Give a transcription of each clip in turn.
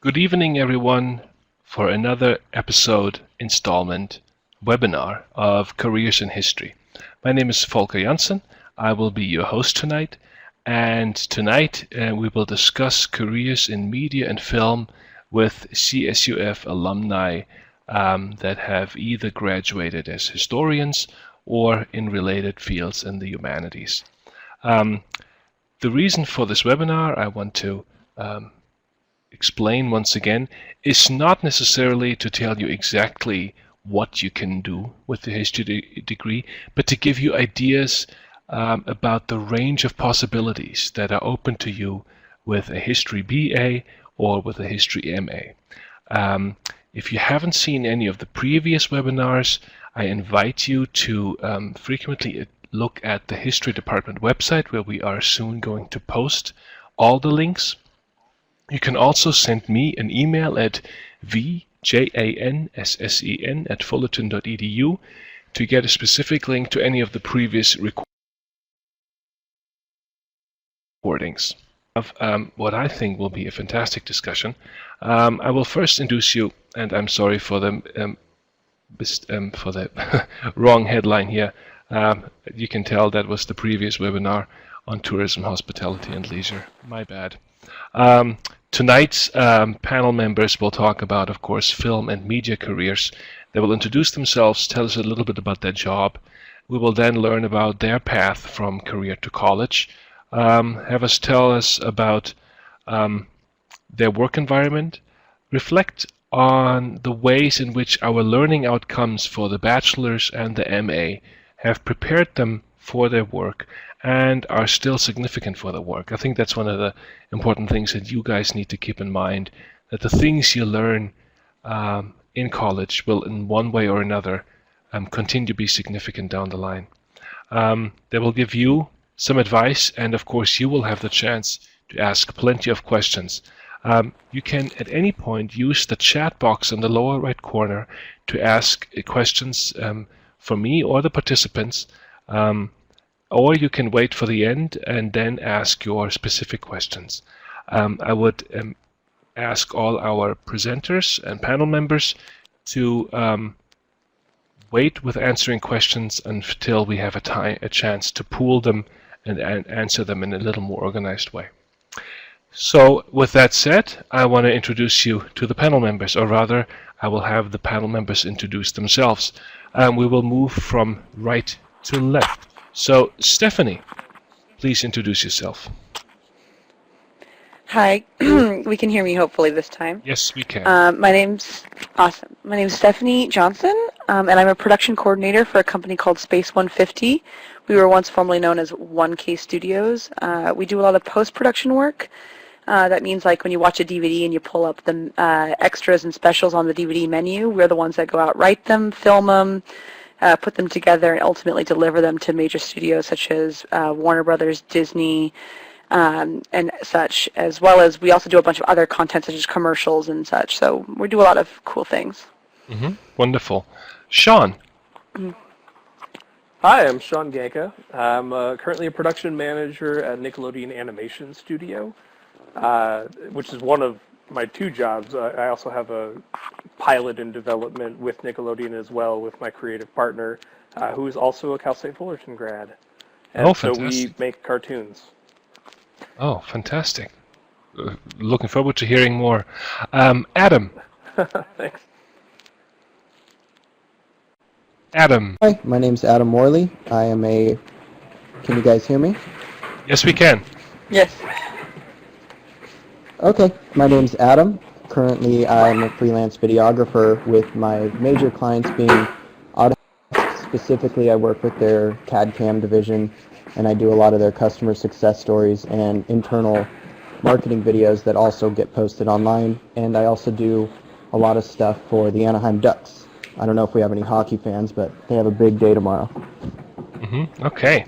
Good evening, everyone, for another episode, installment, webinar of Careers in History. My name is Volker Janssen. I will be your host tonight. And tonight we will discuss careers in media and film with CSUF alumni that have either graduated as historians or in related fields in the humanities. The reason for this webinar, I want to explain once again, is not necessarily to tell you exactly what you can do with the history degree, but to give you ideas about the range of possibilities that are open to you with a history BA or with a history MA. If you haven't seen any of the previous webinars, I invite you to frequently look at the history department website, where we are soon going to post all the links. You can also send me an email at vjanssen@fullerton.edu to get a specific link to any of the previous recordings of what I think will be a fantastic discussion. I will first introduce you, and I'm sorry for the wrong headline here. You can tell that was the previous webinar on tourism, hospitality, and leisure. My bad. Tonight's panel members will talk about, of course, film and media careers. They will introduce themselves, tell us a little bit about their job. We will then learn about their path from career to college, have us tell us about their work environment, reflect on the ways in which our learning outcomes for the bachelor's and the MA have prepared them for their work and are still significant for their work. I think that's one of the important things that you guys need to keep in mind, that the things you learn in college will in one way or another continue to be significant down the line. They will give you some advice, and of course you will have the chance to ask plenty of questions. You can at any point use the chat box in the lower right corner to ask questions for me or the participants, or you can wait for the end and then ask your specific questions. I would ask all our presenters and panel members to wait with answering questions until we have a chance to pool them and answer them in a little more organized way. So with that said, I want to introduce you to the panel members, or rather, I will have the panel members introduce themselves. We will move from right to left. So, Stephanie, please introduce yourself. Hi, we can hear me hopefully this time. Yes, we can. My name's Stephanie Johnson, and I'm a production coordinator for a company called Space 150. We were once formerly known as 1K Studios. We do a lot of post-production work. That means like when you watch a DVD and you pull up the extras and specials on the DVD menu, we're the ones that go out, write them, film them, put them together, and ultimately deliver them to major studios such as Warner Brothers, Disney, and such, as well as we also do a bunch of other content such as commercials and such. So we do a lot of cool things. Wonderful. Sean. Hi, I'm Sean Ganka. I'm currently a production manager at Nickelodeon Animation Studio, which is one of my two jobs. I also have a pilot in development with Nickelodeon as well, with my creative partner, who is also a Cal State Fullerton grad. And so we make cartoons. Oh, fantastic. Looking forward to hearing more. Adam. Thanks. Adam. Hi, my name's Adam Morley. I am a... Can you guys hear me? Yes, we can. Yes. Okay, my name's Adam. Currently, I'm a freelance videographer with my major clients being Autodesk. Specifically, I work with their CAD/CAM division, and I do a lot of their customer success stories and internal marketing videos that also get posted online. And I also do a lot of stuff for the Anaheim Ducks. I don't know if we have any hockey fans, but they have a big day tomorrow. Okay.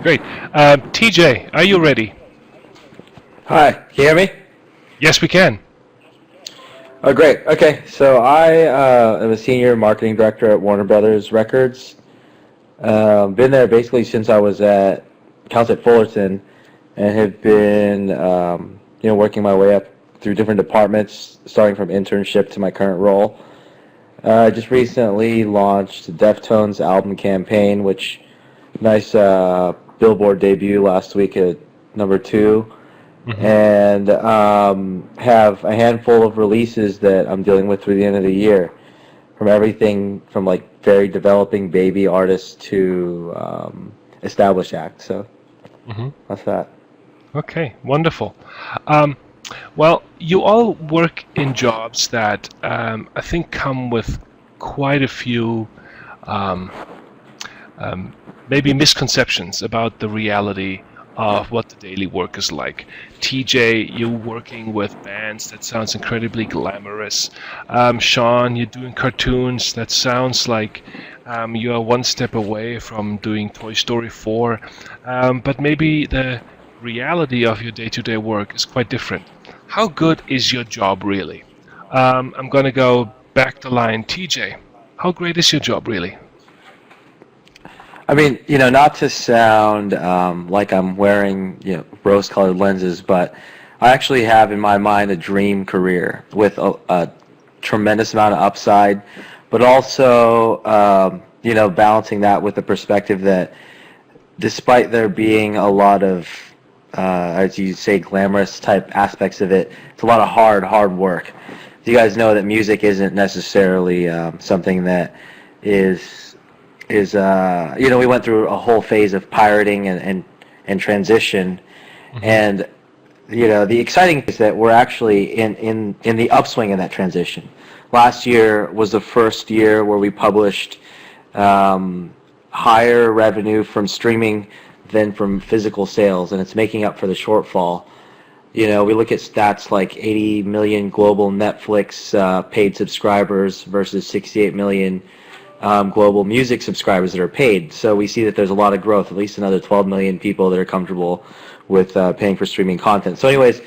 Great. TJ, are you ready? Hi, can you hear me? Yes, we can. Oh, great. Okay, so I am a senior marketing director at Warner Brothers Records. Been there basically since I was at Cal State Fullerton, and have been, working my way up through different departments, starting from internship to my current role. Just recently launched Deftones album campaign, which nice Billboard debut last week at #2, and have a handful of releases that I'm dealing with through the end of the year, from everything from like very developing baby artists to established acts. So that's that. Okay, wonderful. Well, you all work in jobs that I think come with quite a few maybe misconceptions about the reality of what the daily work is like. TJ, you working with bands, that sounds incredibly glamorous. Sean, you're doing cartoons, that sounds like you are one step away from doing Toy Story 4, but maybe the reality of your day-to-day work is quite different. How good is your job really? I'm going to go back the line. TJ, how great is your job really? I mean, not to sound like I'm wearing, rose-colored lenses, but I actually have in my mind a dream career with a tremendous amount of upside, but also, balancing that with the perspective that despite there being a lot of, as you say, glamorous type aspects of it, it's a lot of hard work. You guys know that music isn't necessarily something that is we went through a whole phase of pirating and transition, and the exciting thing is that we're actually in the upswing in that transition. Last year was the first year where we published higher revenue from streaming than from physical sales, and it's making up for the shortfall. We look at stats like 80 million global Netflix paid subscribers versus 68 million global music subscribers that are paid. So we see that there's a lot of growth, at least another 12 million people that are comfortable with paying for streaming content. So anyways,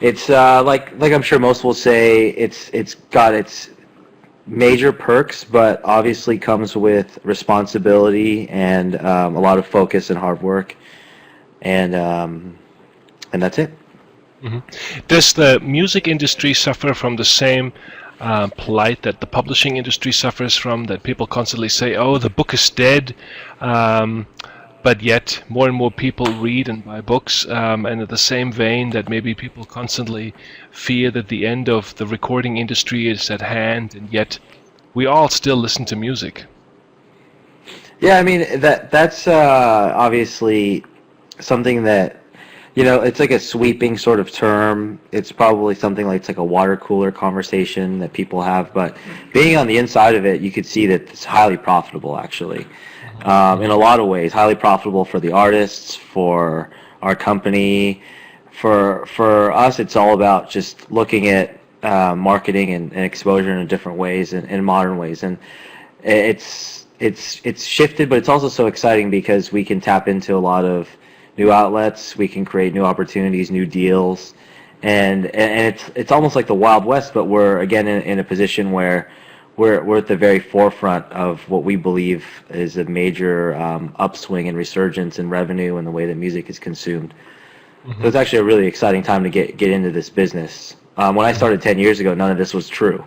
it's like I'm sure most will say, it's got its major perks, but obviously comes with responsibility and a lot of focus and hard work, and that's it. Does the music industry suffer from the same plight that the publishing industry suffers from, that people constantly say, oh, the book is dead, but yet more and more people read and buy books, and in the same vein that maybe people constantly fear that the end of the recording industry is at hand, and yet we all still listen to music? Yeah, I mean, that's obviously something that, it's like a sweeping sort of term. It's probably something like, it's like a water cooler conversation that people have, but being on the inside of it, you could see that it's highly profitable, actually. In a lot of ways, highly profitable for the artists, for our company. For us, it's all about just looking at marketing and exposure in different ways, and in modern ways. And it's shifted, but it's also so exciting because we can tap into a lot of new outlets, we can create new opportunities, new deals, and it's almost like the Wild West, but we're again in a position where we're at the very forefront of what we believe is a major upswing and resurgence in revenue and the way that music is consumed. So it's actually a really exciting time to get into this business. When I started 10 years ago, none of this was true,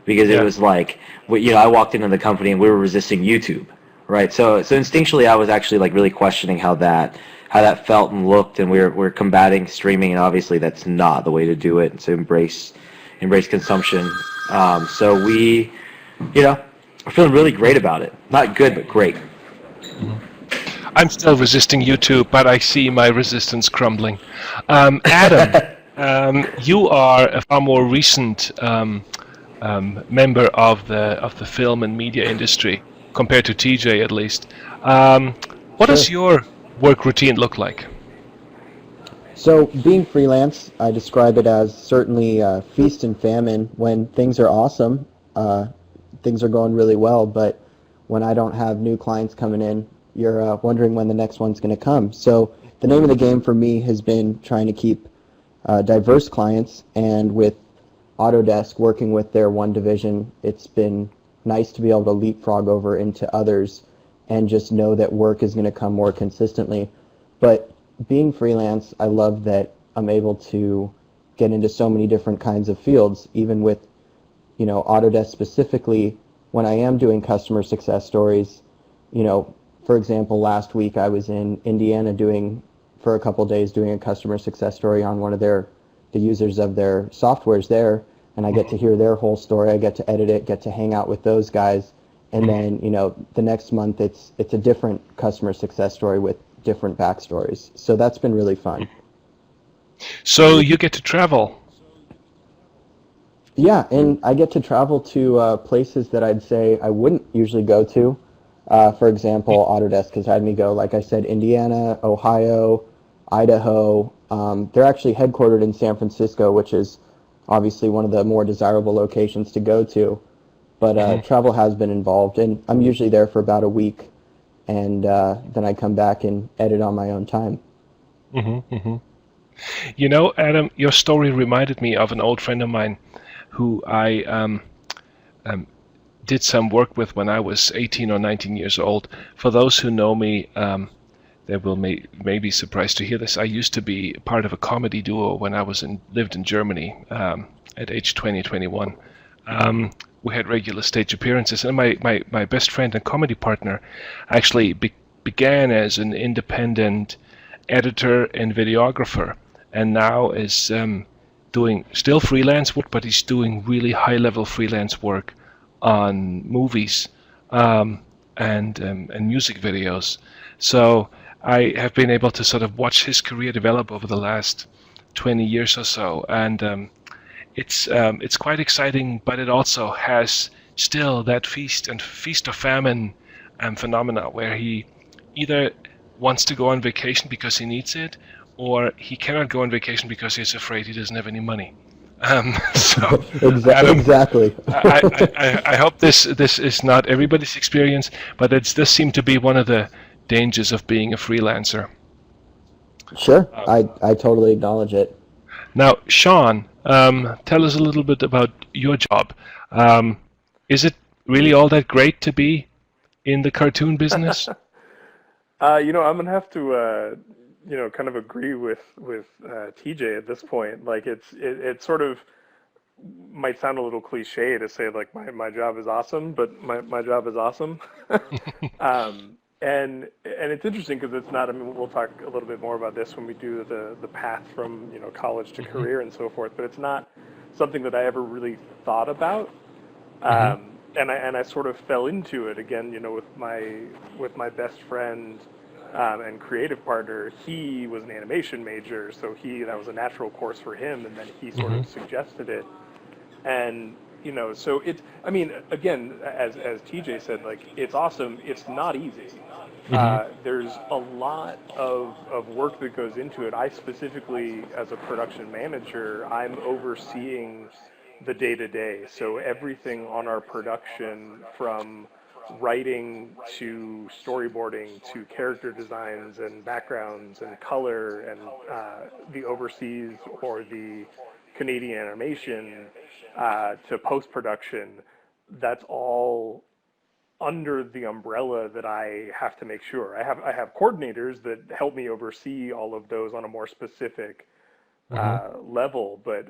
because it was like, I walked into the company and we were resisting YouTube, right? So instinctually, I was actually like really questioning how that felt and looked, and we're combating streaming, and obviously that's not the way to do it. So embrace consumption. So we're feeling really great about it. Not good, but great. I'm still resisting YouTube, but I see my resistance crumbling. Adam, you are a far more recent member of the film and media industry compared to TJ, at least. What does your work routine look like? So being freelance, I describe it as certainly feast and famine. When things are awesome, things are going really well, but when I don't have new clients coming in, you're wondering when the next one's going to come. So the name of the game for me has been trying to keep diverse clients, and with Autodesk working with their one division, it's been nice to be able to leapfrog over into others and just know that work is going to come more consistently. But being freelance, I love that I'm able to get into so many different kinds of fields, even with, Autodesk specifically. When I am doing customer success stories, for example, last week I was in Indiana for a couple days doing a customer success story on one of the users of their softwares there, and I get to hear their whole story. I get to edit it, get to hang out with those guys, and then the next month it's a different customer success story with different backstories. So that's been really fun. So you get to travel. Yeah, and I get to travel to places that I'd say I wouldn't usually go to. For example, Autodesk has had me go, like I said, Indiana, Ohio, Idaho. They're actually headquartered in San Francisco, which is obviously one of the more desirable locations to go to. But travel has been involved, and I'm usually there for about a week, and then I come back and edit on my own time. Adam, your story reminded me of an old friend of mine who I did some work with when I was 18 or 19 years old. For those who know me, they will may be surprised to hear this. I used to be part of a comedy duo when I lived in Germany at age 20, 21. We had regular stage appearances, and my best friend and comedy partner actually began as an independent editor and videographer, and now is doing still freelance work, but he's doing really high-level freelance work on movies and music videos. So I have been able to sort of watch his career develop over the last 20 years or so, and it's quite exciting, but it also has still that feast or famine phenomena where he either wants to go on vacation because he needs it, or he cannot go on vacation because he's afraid he doesn't have any money. So Adam, exactly. I hope this is not everybody's experience, but it does seem to be one of the dangers of being a freelancer. Sure, I totally acknowledge it. Now, Sean, tell us a little bit about your job. Is it really all that great to be in the cartoon business? I'm gonna have to, kind of agree with TJ at this point. Like, it sort of might sound a little cliche to say like my job is awesome, but my job is awesome. And it's interesting because it's not. I mean, we'll talk a little bit more about this when we do the path from college to career and so forth. But it's not something that I ever really thought about. And I sort of fell into it again, with my best friend and creative partner. He was an animation major, so that was a natural course for him, and then he sort of suggested it. And so I mean, again, as TJ said, like, it's awesome. It's not easy. There's a lot of work that goes into it. I specifically, as a production manager, I'm overseeing the day-to-day. So everything on our production, from writing to storyboarding to character designs and backgrounds and color and the overseas or the Canadian animation to post-production, that's all under the umbrella that I have to make sure. I have coordinators that help me oversee all of those on a more specific level, but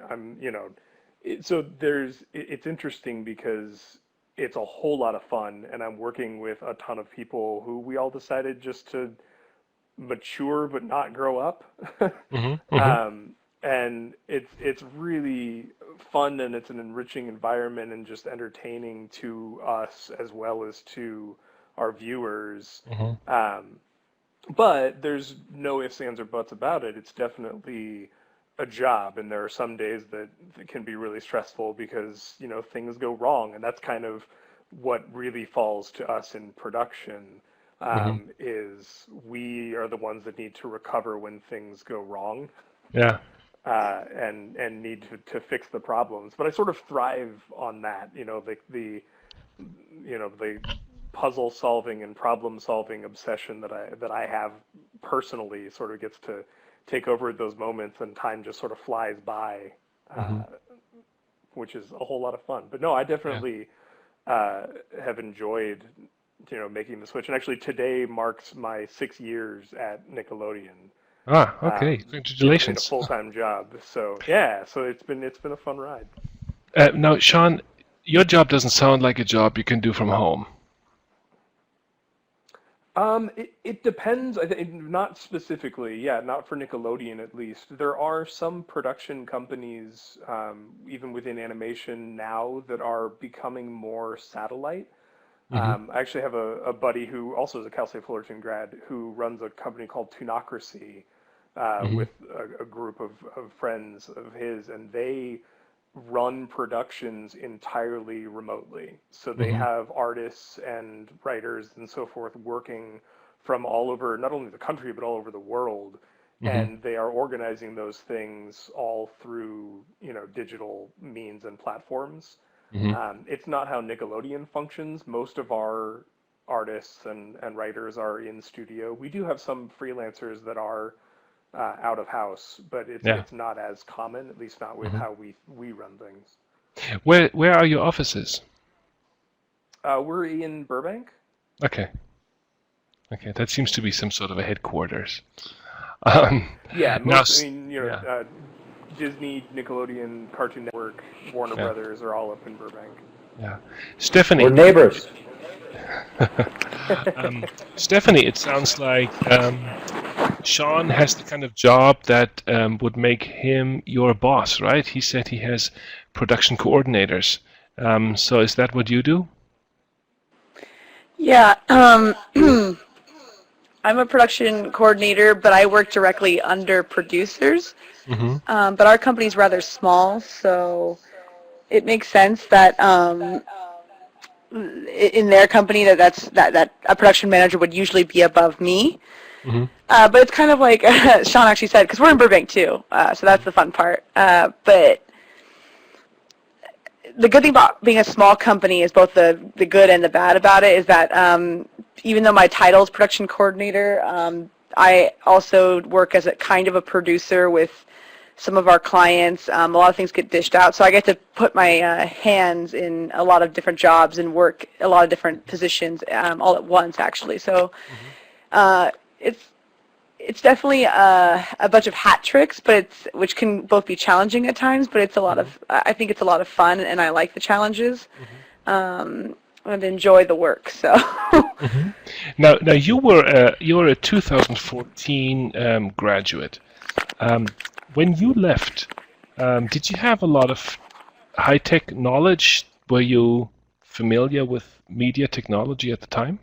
so it's interesting because it's a whole lot of fun, and I'm working with a ton of people who we all decided just to mature but not grow up. And it's really fun, and it's an enriching environment and just entertaining to us as well as to our viewers. But there's no ifs, ands, or buts about it. It's definitely a job, and there are some days that can be really stressful because things go wrong, and that's kind of what really falls to us in production. Is we are the ones that need to recover when things go wrong. Yeah. And need to fix the problems. But I sort of thrive on that, the puzzle solving and problem solving obsession that I have personally sort of gets to take over at those moments, and time just sort of flies by, which is a whole lot of fun. But no, I definitely have enjoyed making the switch. And actually today marks my 6 years at Nickelodeon. Ah, okay. Made a Congratulations. full-time job. So yeah, so it's been a fun ride. Now, Sean, your job doesn't sound like a job you can do from home. It depends. Not specifically, yeah, not for Nickelodeon at least. There are some production companies, even within animation now, that are becoming more satellite. I actually have a buddy who also is a Cal State Fullerton grad who runs a company called Toonocracy with a group of friends of his, and they run productions entirely remotely. So they have artists and writers and so forth working from all over, not only the country, but all over the world. And they are organizing those things all through, digital means and platforms. It's not how Nickelodeon functions. Most of our artists and writers are in studio. We do have some freelancers that are out of house, but it's not as common, at least not with how we run things. Where are your offices? We're in Burbank. Okay. Okay, that seems to be some sort of a headquarters. Yeah, now, Disney, Nickelodeon, Cartoon Network, Warner Brothers are all up in Burbank. Yeah, Stephanie. We're neighbors. Stephanie, it sounds like Sean has the kind of job that would make him your boss, right? He said he has production coordinators. So is that what you do? Yeah, I'm a production coordinator, but I work directly under producers. But our company's rather small, so it makes sense that in their company that a production manager would usually be above me. But it's kind of like Sean actually said, because we're in Burbank too, so that's the fun part. But the good thing about being a small company is both the good and the bad about it is that even though my title is production coordinator, I also work as a kind of a producer with some of our clients. A lot of things get dished out, so I get to put my hands in a lot of different jobs and work a lot of different positions all at once, actually. So it's definitely a bunch of hat tricks, but which can both be challenging at times. But it's a lot of I think it's a lot of fun, and I like the challenges. And enjoy the work. So. Now you were a 2014 graduate. When you left, did you have a lot of high-tech knowledge? Were you familiar with media technology at the time?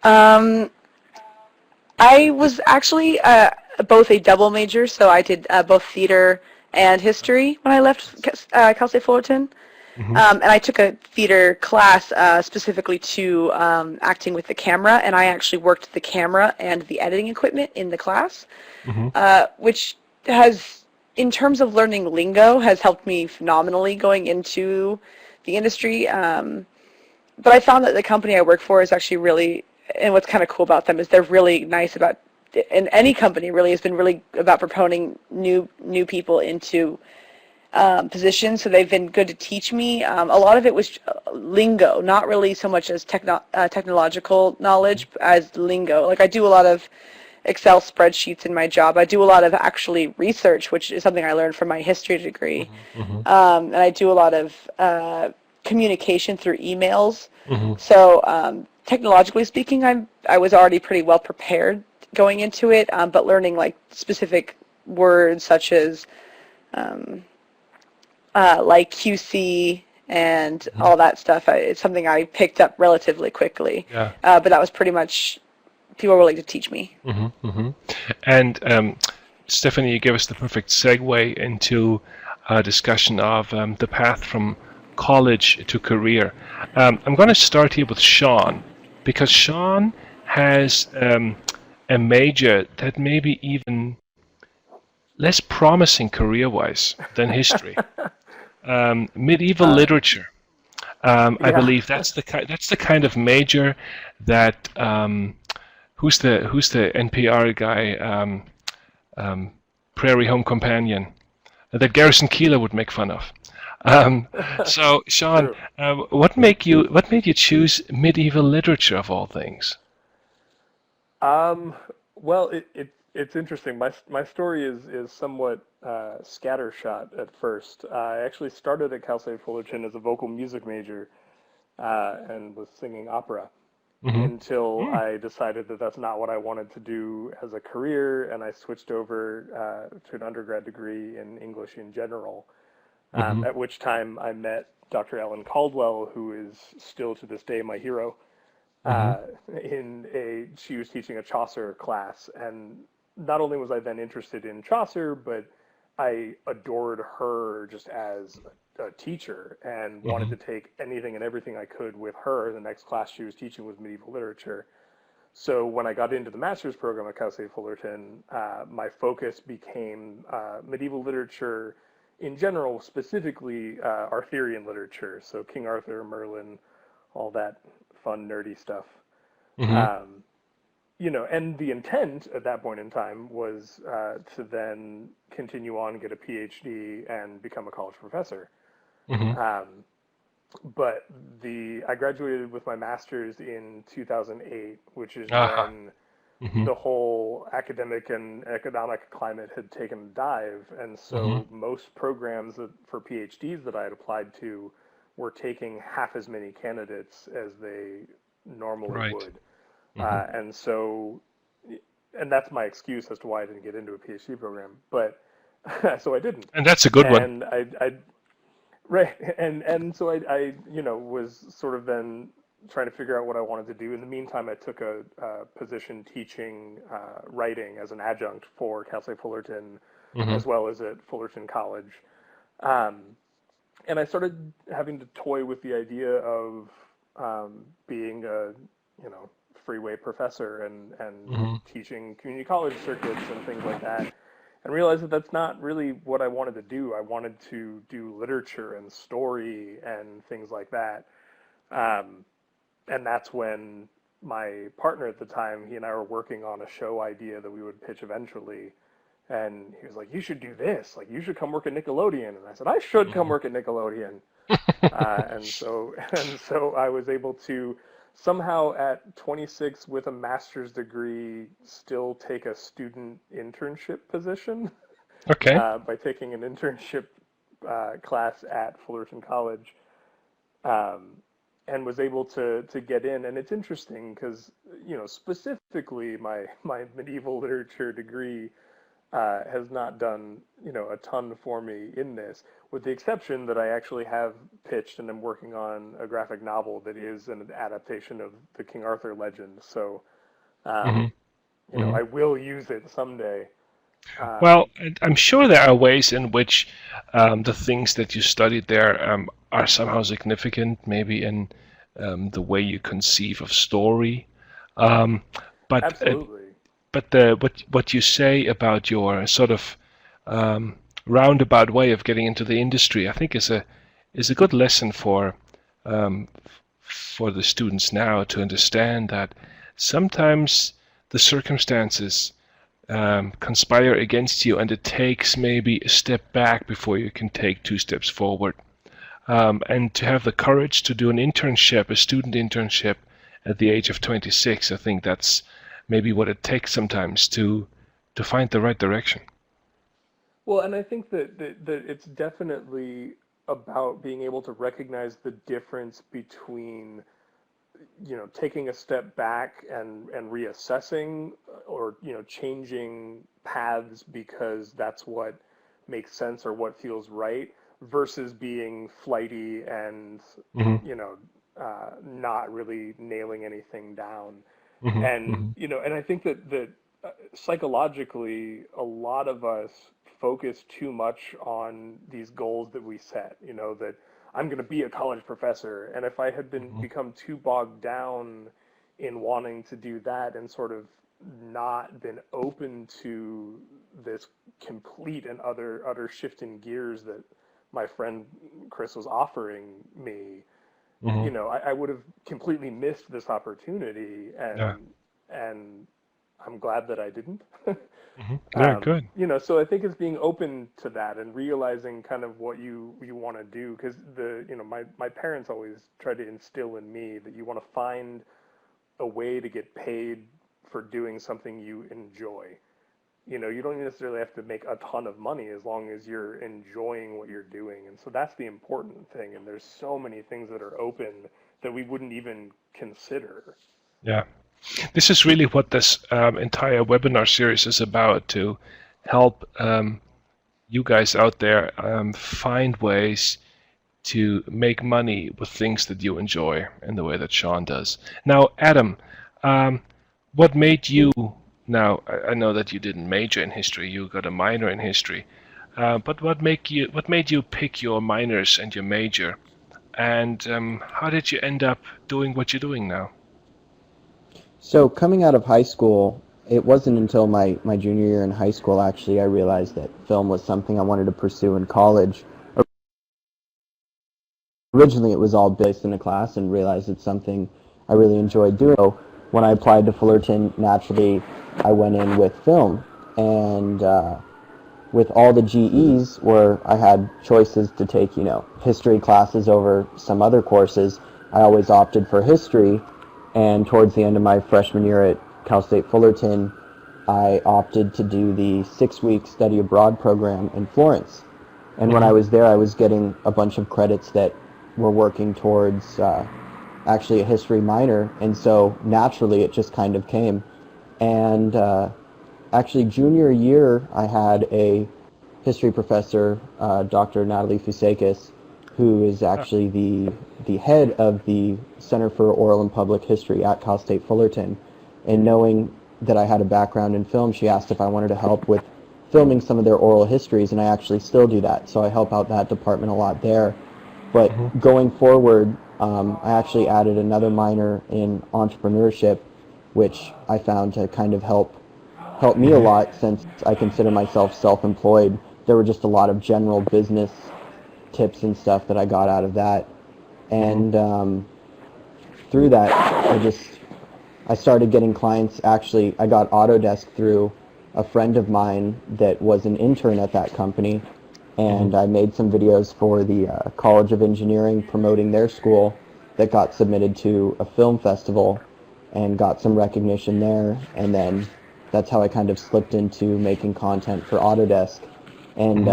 I was actually both a double major, so I did both theater and history when I left Cal State Fullerton. And I took a theater class specifically to acting with the camera, and I actually worked the camera and the editing equipment in the class, which has, in terms of learning lingo, has helped me phenomenally going into the industry. But I found that the company I work for is actually really, and what's kind of cool about them is they're really nice about, and any company really has been really about proponing new people into positions, so they've been good to teach me. A lot of it was lingo, not really so much as technological knowledge as lingo. Like I do a lot of Excel spreadsheets in my job. I do a lot of actually research, which is something I learned from my history degree. And I do a lot of communication through emails. So technologically speaking, I was already pretty well prepared going into it, but learning like specific words such as like QC and all that stuff. It's something I picked up relatively quickly. But that was pretty much, people were willing to teach me. And Stephanie, you gave us the perfect segue into a discussion of the path from college to career. I'm going to start here with Sean, because Sean has a major that may be even less promising career-wise than history. Medieval literature. I believe that's the kind of major that who's the NPR guy, Prairie Home Companion, that Garrison Keillor would make fun of. So Sean, what made you choose medieval literature of all things? Well, it's interesting. My story is somewhat scattershot at first. I actually started at Cal State Fullerton as a vocal music major and was singing opera Mm-hmm. until Mm. I decided that that's not what I wanted to do as a career, and I switched over to an undergrad degree in English in general. Mm-hmm. At which time I met Dr. Ellen Caldwell, who is still to this day my hero. Mm-hmm. uh, she was teaching a Chaucer class, and not only was I then interested in Chaucer, but I adored her just as a teacher and wanted Mm-hmm. to take anything and everything I could with her. The next class she was teaching was medieval literature. So when I got into the master's program at Cal State Fullerton, my focus became medieval literature in general, specifically Arthurian literature. So King Arthur, Merlin, all that fun, nerdy stuff. Mm-hmm. Um, and the intent at that point in time was to then continue on, get a PhD, and become a college professor. Mm-hmm. Um, but I graduated with my master's in 2008, which is Aha. when Mm-hmm. the whole academic and economic climate had taken a dive, and Mm-hmm. so most programs for PhDs that I had applied to were taking half as many candidates as they normally Right. would. Mm-hmm. And that's my excuse as to why I didn't get into a PhD program. But so I didn't, And that's a good one. and I right, and so I was sort of then trying to figure out what I wanted to do. In the meantime, I took a position teaching writing as an adjunct for Cal State Fullerton, Mm-hmm. as well as at Fullerton College. Um, and I started having to toy with the idea of being a freeway professor and Mm-hmm. teaching community college circuits and things like that, and realized that that's not really what I wanted to do. I wanted to do literature and story and things like that. Um, and that's when my partner at the time, he and I were working on a show idea that we would pitch eventually. And he was like, "You should do this. Like, you should come work at Nickelodeon." And I said, "I should come work at Nickelodeon." And so I was able to somehow at 26 with a master's degree still take a student internship position Okay. by taking an internship class at Fullerton College, um, and was able to get in. And it's interesting because specifically my medieval literature degree has not done a ton for me in this, with the exception that I actually have pitched and am working on a graphic novel that is an adaptation of the King Arthur legend. So, Mm-hmm. Mm-hmm. I will use it someday. Well, I'm sure there are ways in which the things that you studied there are somehow significant, maybe in the way you conceive of story. Um, but Absolutely. but what you say about your sort of um, roundabout way of getting into the industry, I think is a good lesson um, for the students now to understand that sometimes the circumstances conspire against you, and it takes maybe a step back before you can take two steps forward. And to have the courage to do an internship, a student internship, at the age of 26, I think that's maybe what it takes sometimes to find the right direction. Well, and I think that it's definitely about being able to recognize the difference between taking a step back and reassessing, or changing paths because that's what makes sense or what feels right, versus being flighty and Hmm. not really nailing anything down. Hmm. And Hmm. and I think that psychologically, a lot of us focus too much on these goals that we set. That I'm going to be a college professor, and if I had become too bogged down in wanting to do that and sort of not been open to this complete and utter shift in gears that my friend Chris was offering me, Hmm. I would have completely missed this opportunity, Yeah. and I'm glad that I didn't. Hmm. Yeah. Good. So I think it's being open to that and realizing kind of what you want to do, because my parents always tried to instill in me that you want to find a way to get paid for doing something you enjoy. You know, you don't necessarily have to make a ton of money as long as you're enjoying what you're doing. And so that's the important thing. And there's so many things that are open that we wouldn't even consider. Yeah. This is really what this entire webinar series is about, to help you guys out there find ways to make money with things that you enjoy in the way that Sean does. Now, Adam, what made you, now I know that you didn't major in history, you got a minor in history, but what made you pick your minors and your major, and how did you end up doing what you're doing now? So coming out of high school, it wasn't until my junior year in high school, actually, I realized that film was something I wanted to pursue in college. Originally, it was all based in a class, and realized it's something I really enjoyed doing. So when I applied to Fullerton, naturally, I went in with film. And with all the GEs, where I had choices to take, history classes over some other courses, I always opted for history. And towards the end of my freshman year at Cal State Fullerton, I opted to do the 6-week study abroad program in Florence. And when I was there, I was getting a bunch of credits that were working towards actually a history minor, and so naturally it just kind of came. And actually junior year, I had a history professor, Dr. Natalie Fusakis, who is actually the head of the Center for Oral and Public History at Cal State Fullerton. And knowing that I had a background in film, she asked if I wanted to help with filming some of their oral histories, and I actually still do that. So I help out that department a lot there. But going forward, I actually added another minor in entrepreneurship, which I found to kind of help me a lot, since I consider myself self-employed. There were just a lot of general business tips and stuff that I got out of that. And through that, I started getting clients. Actually, I got Autodesk through a friend of mine that was an intern at that company. And I made some videos for the College of Engineering promoting their school that got submitted to a film festival and got some recognition there. And then that's how I kind of slipped into making content for Autodesk. And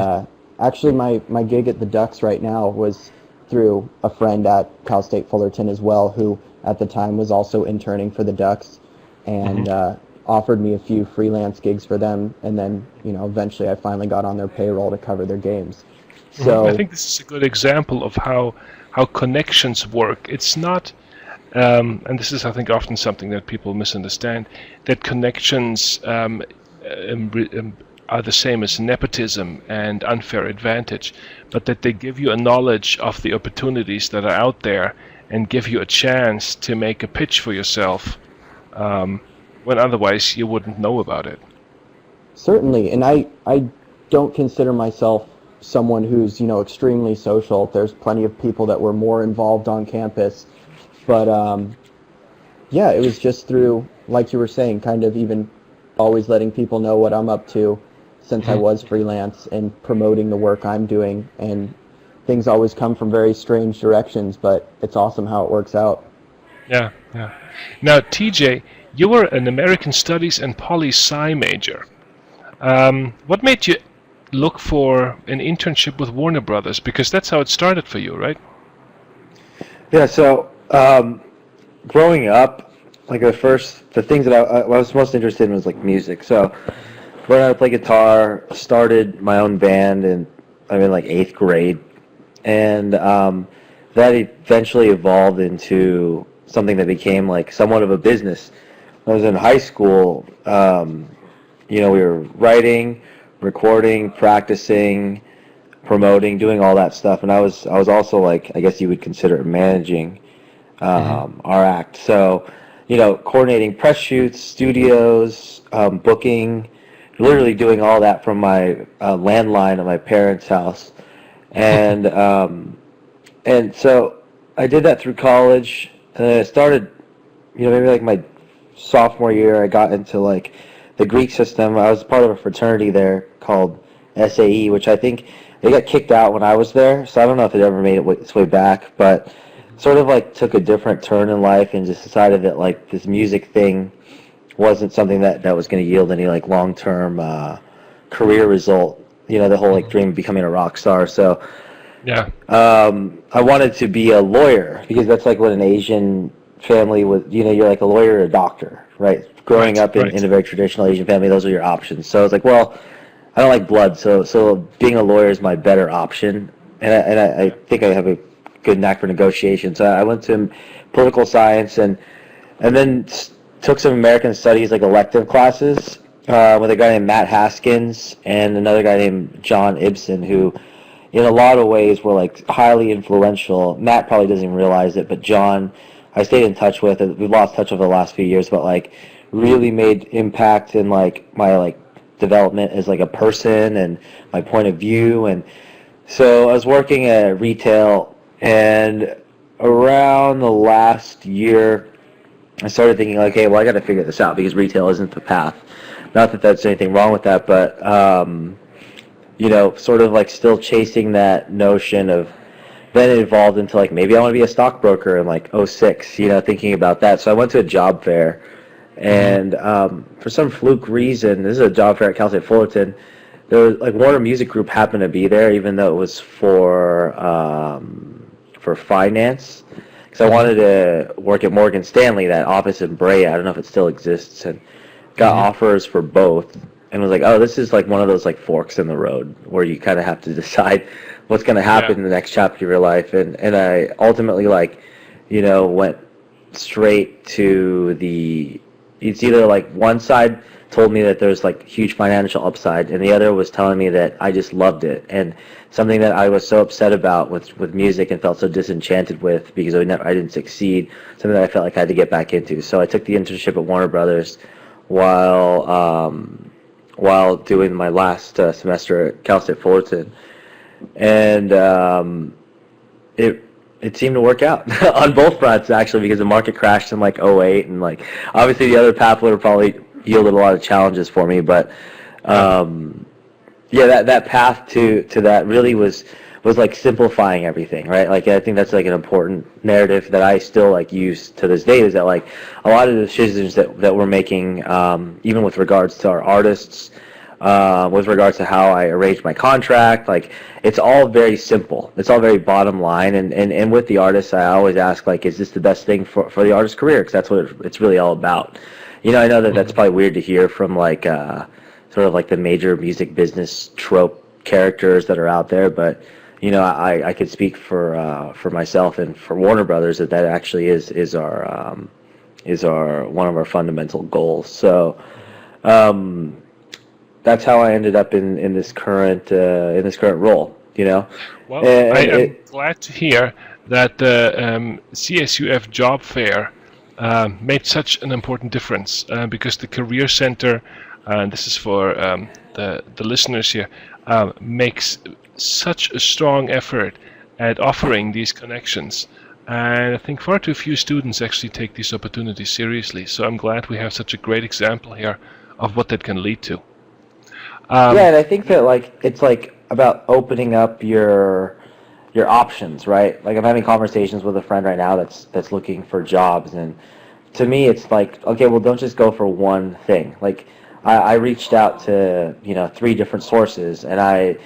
actually my gig at the Ducks right now was through a friend at Cal State Fullerton as well, who at the time was also interning for the Ducks, and offered me a few freelance gigs for them, and then eventually I finally got on their payroll to cover their games. So I think this is a good example of how connections work. It's not, and this is I think often something that people misunderstand, that connections are the same as nepotism and unfair advantage, but that they give you a knowledge of the opportunities that are out there and give you a chance to make a pitch for yourself when otherwise you wouldn't know about it. Certainly, and I don't consider myself someone who's extremely social. There's plenty of people that were more involved on campus, but yeah, it was just through, like you were saying, kind of even always letting people know what I'm up to, since I was freelance, and promoting the work I'm doing. And things always come from very strange directions, but it's awesome how it works out. Yeah. Now, TJ, you were an American Studies and Poli-Sci major. What made you look for an internship with Warner Brothers? Because that's how it started for you, right? Yeah, so growing up, like the things that I was most interested in was like music. So learned how to play guitar, started my own band, and I'm in like 8th grade. And that eventually evolved into something that became like somewhat of a business. When I was in high school, we were writing, recording, practicing, promoting, doing all that stuff. And I was also, like, I guess you would consider it managing our act. So, coordinating press shoots, studios, booking, literally doing all that from my landline at my parents' house. And and so I did that through college, and then I started, maybe like my sophomore year, I got into like the Greek system. I was part of a fraternity there called SAE, which I think they got kicked out when I was there, so I don't know if it ever made its way back, but sort of like took a different turn in life and just decided that like this music thing wasn't something that was going to yield any like long-term career result. You know, the whole like dream of becoming a rock star. So Yeah. I wanted to be a lawyer because that's like what an Asian family would, you know, you're like a lawyer or a doctor, right? Growing up in a very traditional Asian family, those are your options. So I was like, well, I don't like blood, so being a lawyer is my better option. And I think I have a good knack for negotiation. So I went to political science and then took some American studies, like elective classes, with a guy named Matt Haskins and another guy named John Ibsen, who in a lot of ways were like highly influential. Matt probably doesn't even realize it, but John, I stayed in touch with. We've lost touch over the last few years, but like really made impact in like my like development as like a person and my point of view. And so I was working at retail, and around the last year, I started thinking like, hey, well, I got to figure this out because retail isn't the path. Not that there's anything wrong with that, but you know, sort of like still chasing that notion of. Then it evolved into like maybe I want to be a stockbroker in like '06, you know, thinking about that. So I went to a job fair, and for some fluke reason, this is a job fair at Cal State Fullerton. There was like Warner Music Group happened to be there, even though it was for finance. Because I wanted to work at Morgan Stanley, that office in Brea. I don't know if it still exists, and got offers for both. And was like, oh, this is like one of those like forks in the road where you kind of have to decide what's going to happen in the next chapter of your life. And I ultimately like, you know, went straight to it's either like one side told me that there's like huge financial upside and the other was telling me that I just loved it. And something that I was so upset about with music and felt so disenchanted with because I didn't succeed, something that I felt like I had to get back into. So I took the internship at Warner Brothers while doing my last semester at Cal State Fullerton, and it seemed to work out on both fronts actually because the market crashed in like '08, and like obviously the other path would have probably yielded a lot of challenges for me, but yeah, that path to that really was like simplifying everything, right? Like I think that's like an important narrative that I still like use to this day, is that like a lot of the decisions that we're making, even with regards to our artists, with regards to how I arrange my contract, like it's all very simple. It's all very bottom line, and with the artists, I always ask like, is this the best thing for the artist's career? Because that's what it's really all about. You know, I know that that's probably weird to hear from like sort of like the major music business trope characters that are out there, but you know, I could speak for myself and for Warner Brothers that actually is our one of our fundamental goals. So that's how I ended up in this current role. You know. Well, I am glad to hear that the CSUF job fair made such an important difference because the Career Center, and this is for the listeners here, makes such a strong effort at offering these connections, and I think far too few students actually take these opportunities seriously. So I'm glad we have such a great example here of what that can lead to. Yeah, and I think that like it's like about opening up your options, right? Like I'm having conversations with a friend right now that's looking for jobs, and to me it's like, okay, well, don't just go for one thing. Like I reached out to 3 different sources, and I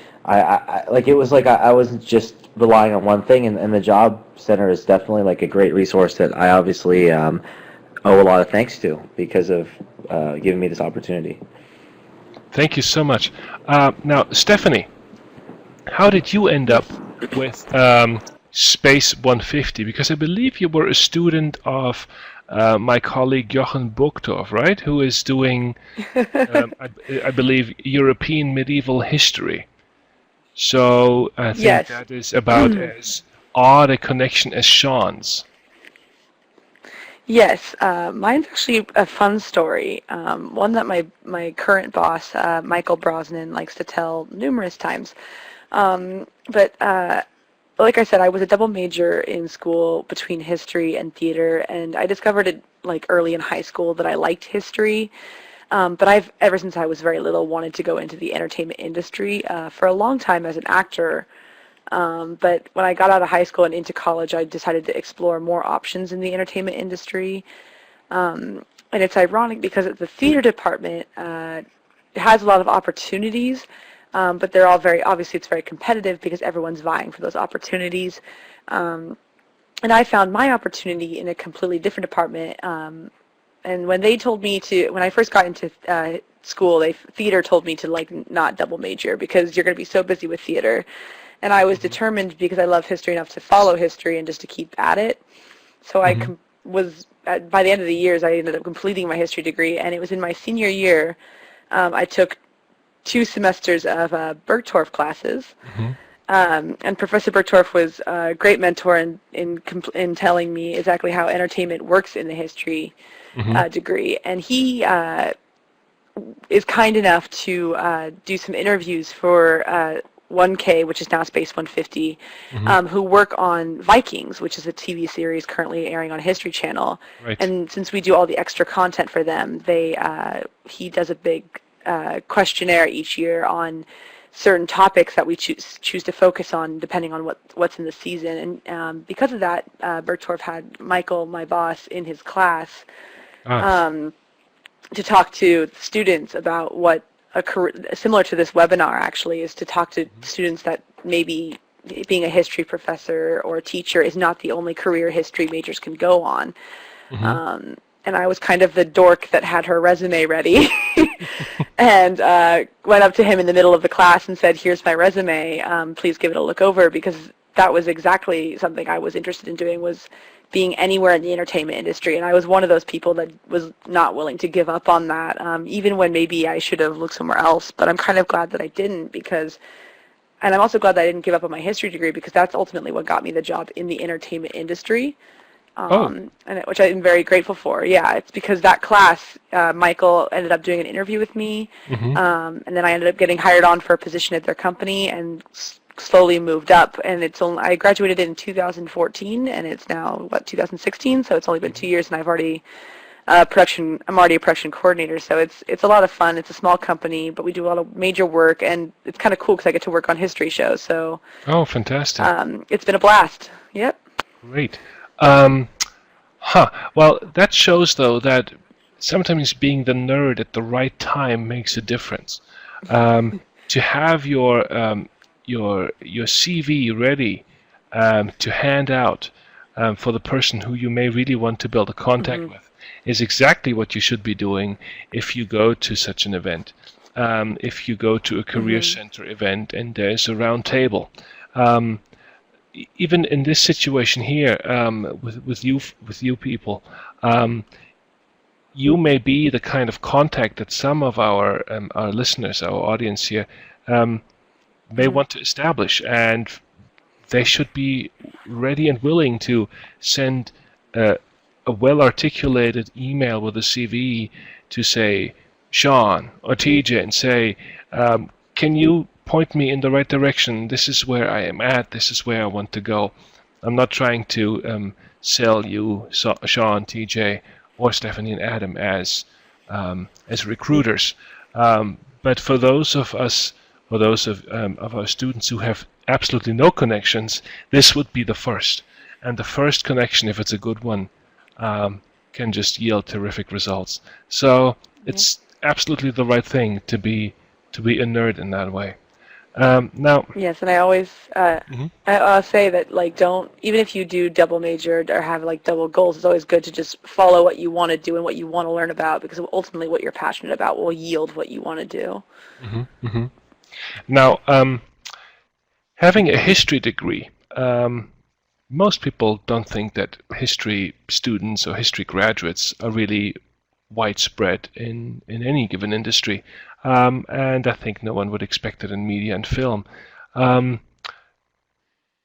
like it was like I wasn't just relying on one thing, and the job center is definitely like a great resource that I obviously owe a lot of thanks to because of giving me this opportunity. Thank you so much. Now, Stephanie, how did you end up with Space 150? Because I believe you were a student of my colleague Jochen Buchtorf, right? Who is doing, I believe, European medieval history. So I think that is about as odd a connection as Sean's. Yes, mine's actually a fun story, one that my current boss, Michael Brosnan, likes to tell numerous times. But like I said, I was a double major in school between history and theater, and I discovered it like early in high school that I liked history. But I've, ever since I was very little, wanted to go into the entertainment industry for a long time as an actor. But when I got out of high school and into college, I decided to explore more options in the entertainment industry. And and it's ironic because the theater department has a lot of opportunities, but they're all obviously it's very competitive because everyone's vying for those opportunities. And I found my opportunity in a completely different department. And when I first got into school, theater told me to like not double major because you're going to be so busy with theater. And I was determined because I love history enough to follow history and just to keep at it. So I by the end of the years, I ended up completing my history degree, and it was in my senior year. I took 2 semesters of Bergdorf classes. And Professor Bergdorf was a great mentor in telling me exactly how entertainment works in the history degree. And he is kind enough to do some interviews for 1K, which is now Space 150, who work on Vikings, which is a TV series currently airing on History Channel. Right. And since we do all the extra content for them, he does a big questionnaire each year on certain topics that we choose to focus on depending on what's in the season. And because of that, Bergdorf had Michael, my boss, in his class to talk to students about what a career, similar to this webinar actually, is to talk to students that maybe being a history professor or a teacher is not the only career history majors can go on. And I was kind of the dork that had her resume ready and went up to him in the middle of the class and said, "Here's my resume, please give it a look over," because that was exactly something I was interested in doing, was being anywhere in the entertainment industry. And I was one of those people that was not willing to give up on that, even when maybe I should have looked somewhere else. But I'm kind of glad that I didn't, and I'm also glad that I didn't give up on my history degree, because that's ultimately what got me the job in the entertainment industry. Which I'm very grateful for. Yeah, it's because that class, Michael ended up doing an interview with me, and then I ended up getting hired on for a position at their company and slowly moved up. And I graduated in 2014, and it's now 2016, so it's only been 2 years, and I'm already a production coordinator. So it's a lot of fun. It's a small company, but we do a lot of major work, and it's kind of cool because I get to work on history shows. So fantastic. It's been a blast. Yep. Great. Well, that shows, though, that sometimes being the nerd at the right time makes a difference. To have your CV ready to hand out for the person who you may really want to build a contact with is exactly what you should be doing if you go to such an event. If you go to a career center event and there's a round table. Even in this situation here, with you people, you may be the kind of contact that some of our listeners, our audience here, may want to establish, and they should be ready and willing to send a well-articulated email with a CV to, say, Sean or TJ, and say, can you point me in the right direction? This is where I am at. This is where I want to go. I'm not trying to sell you, Sean, TJ, or Stephanie and Adam as recruiters. But for those of us, or those of our students who have absolutely no connections, this would be the first. And the first connection, if it's a good one, can just yield terrific results. So it's absolutely the right thing to be a nerd in that way. Now. Yes, and I always I'll say that, like, don't, even if you do double major or have like double goals, it's always good to just follow what you want to do and what you want to learn about, because ultimately what you're passionate about will yield what you want to do. Now, having a history degree, most people don't think that history students or history graduates are really widespread in any given industry. And I think no one would expect it in media and film.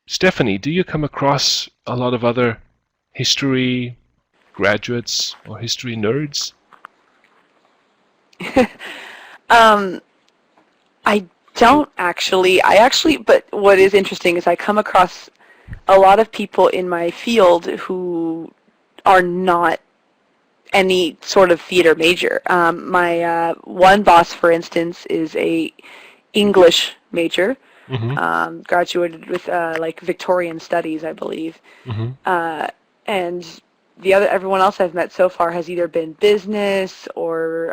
Stephanie, do you come across a lot of other history graduates or history nerds? I don't actually. But what is interesting is I come across a lot of people in my field who are not any sort of theater major. My one boss, for instance, is a English major, graduated with like Victorian studies, I believe, and everyone else I've met so far has either been business or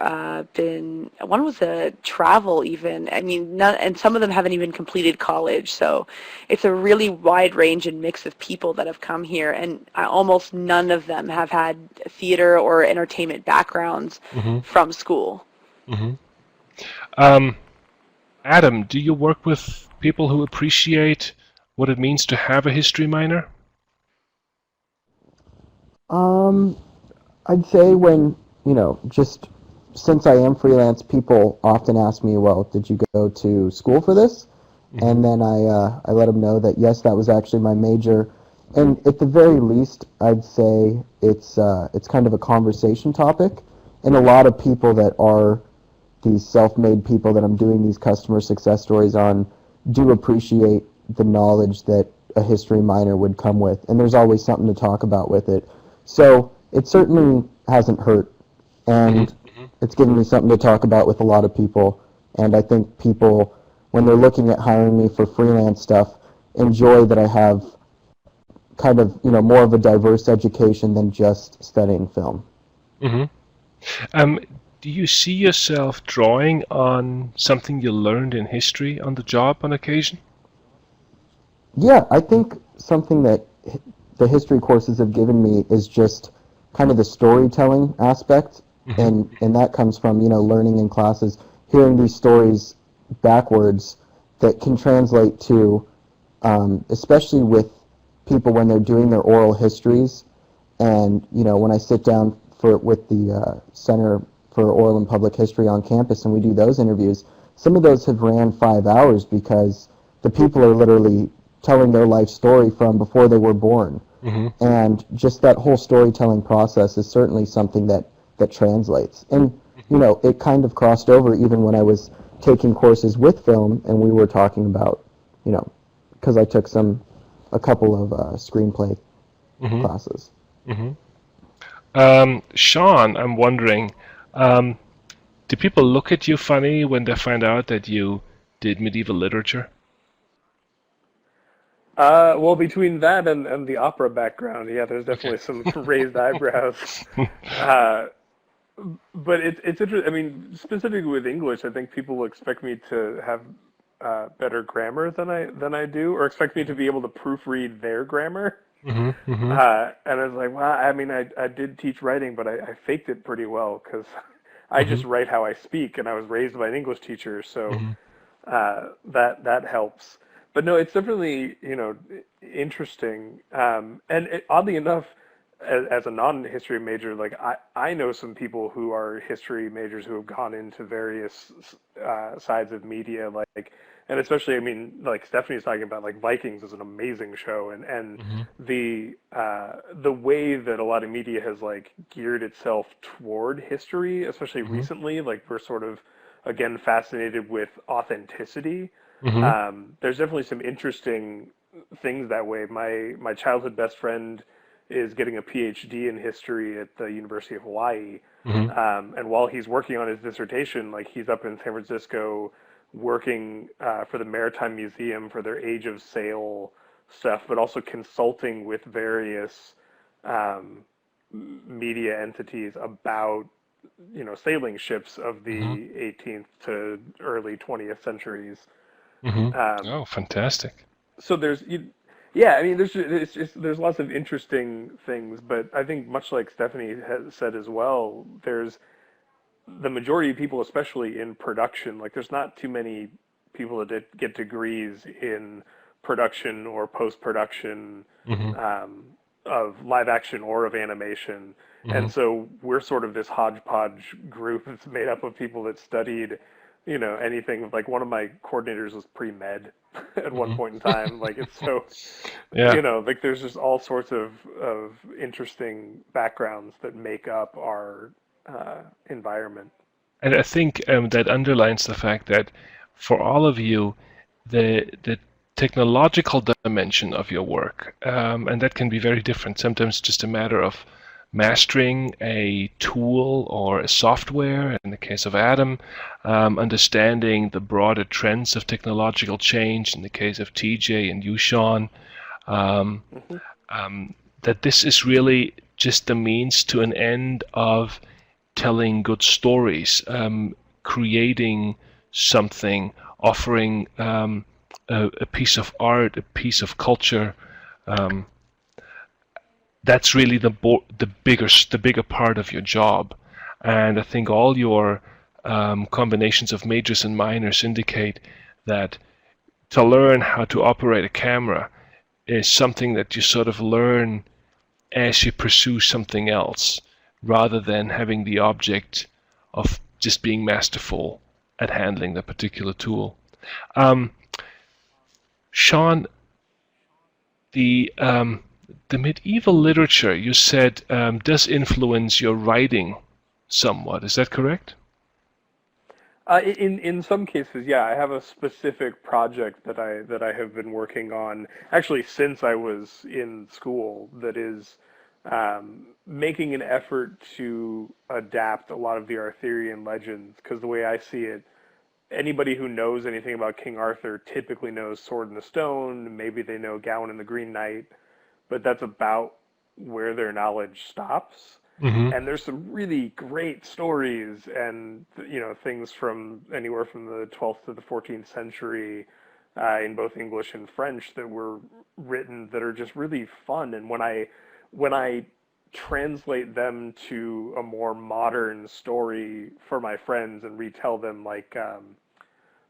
one was a travel even. I mean, and some of them haven't even completed college. So it's a really wide range and mix of people that have come here, and almost none of them have had theater or entertainment backgrounds from school. Adam, do you work with people who appreciate what it means to have a history minor? I'd say when, just since I am freelance, people often ask me, well, did you go to school for this? And then I let them know that, yes, that was actually my major. And at the very least, I'd say it's kind of a conversation topic. And a lot of people that are these self-made people that I'm doing these customer success stories on do appreciate the knowledge that a history minor would come with. And there's always something to talk about with it. So it certainly hasn't hurt, and it's given me something to talk about with a lot of people. And I think people, when they're looking at hiring me for freelance stuff, enjoy that I have kind of, more of a diverse education than just studying film. Do you see yourself drawing on something you learned in history on the job on occasion? Yeah, I think something that the history courses have given me is just kind of the storytelling aspect, and that comes from, learning in classes, hearing these stories backwards that can translate to, especially with people when they're doing their oral histories, and, when I sit down with the Center for Oral and Public History on campus and we do those interviews, some of those have ran 5 hours because the people are literally telling their life story from before they were born. And just that whole storytelling process is certainly something that translates. And, it kind of crossed over even when I was taking courses with film and we were talking about, because I took a couple of screenplay classes. Sean, I'm wondering, do people look at you funny when they find out that you did medieval literature? Well, between that and the opera background, yeah, there's definitely some raised eyebrows. But it's interesting. I mean, specifically with English, I think people will expect me to have better grammar than I do, or expect me to be able to proofread their grammar. And I was like, well, I mean, I did teach writing, but I faked it pretty well because I just write how I speak, and I was raised by an English teacher, so that helps. But no, it's definitely, interesting. And oddly enough, as a non-history major, like I know some people who are history majors who have gone into various sides of media, and especially, I mean, like Stephanie's talking about, like Vikings is an amazing show, and the way that a lot of media has like geared itself toward history, especially recently, like we're sort of again fascinated with authenticity. There's definitely some interesting things that way. My childhood best friend is getting a PhD in history at the University of Hawaii, and while he's working on his dissertation, like he's up in San Francisco working for the Maritime Museum for their Age of Sail stuff, but also consulting with various media entities about sailing ships of the 18th to early 20th centuries. Oh, fantastic! So there's, I mean, there's lots of interesting things, but I think much like Stephanie has said as well, there's the majority of people, especially in production, like there's not too many people that get degrees in production or post-production of live action or of animation. And so we're sort of this hodgepodge group that's made up of people that studied anything. Like one of my coordinators was pre-med at one point in time. Like it's so, like there's just all sorts of interesting backgrounds that make up our environment. And I think that underlines the fact that for all of you, the technological dimension of your work, and that can be very different. Sometimes just a matter of mastering a tool or a software, in the case of Adam, understanding the broader trends of technological change, in the case of TJ and you, Sean, that this is really just the means to an end of telling good stories, creating something, offering a piece of art, a piece of culture. That's really the bigger part of your job. And I think all your combinations of majors and minors indicate that to learn how to operate a camera is something that you sort of learn as you pursue something else, rather than having the object of just being masterful at handling the particular tool. Sean, the medieval literature, you said, does influence your writing somewhat. Is that correct? In some cases, yeah. I have a specific project that I have been working on actually since I was in school, that is making an effort to adapt a lot of the Arthurian legends, because the way I see it, anybody who knows anything about King Arthur typically knows Sword in the Stone, maybe they know Gawain and the Green Knight, but that's about where their knowledge stops. Mm-hmm. And there's some really great stories, and things from anywhere from the 12th to the 14th century in both English and French that were written that are just really fun. And when I translate them to a more modern story for my friends and retell them, like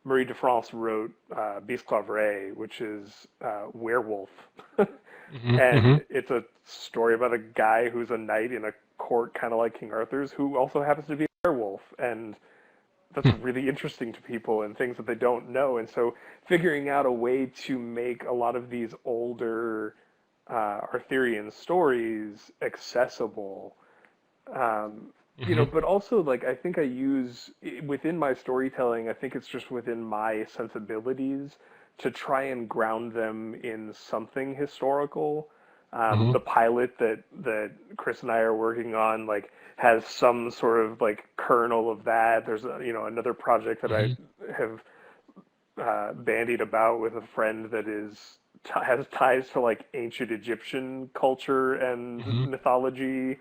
Marie de France wrote Bisclaveret, which is werewolf. Mm-hmm. And Mm-hmm. it's a story about a guy who's a knight in a court kind of like King Arthur's, who also happens to be a werewolf. And that's really interesting to people and things that they don't know. And so figuring out a way to make a lot of these older Arthurian stories accessible, but also, like, I think I use within my storytelling, I think it's just within my sensibilities to try and ground them in something historical. Mm-hmm. The pilot that Chris and I are working on, like, has some sort of like kernel of that. There's another project that I have bandied about with a friend that has ties to like ancient Egyptian culture and mythology.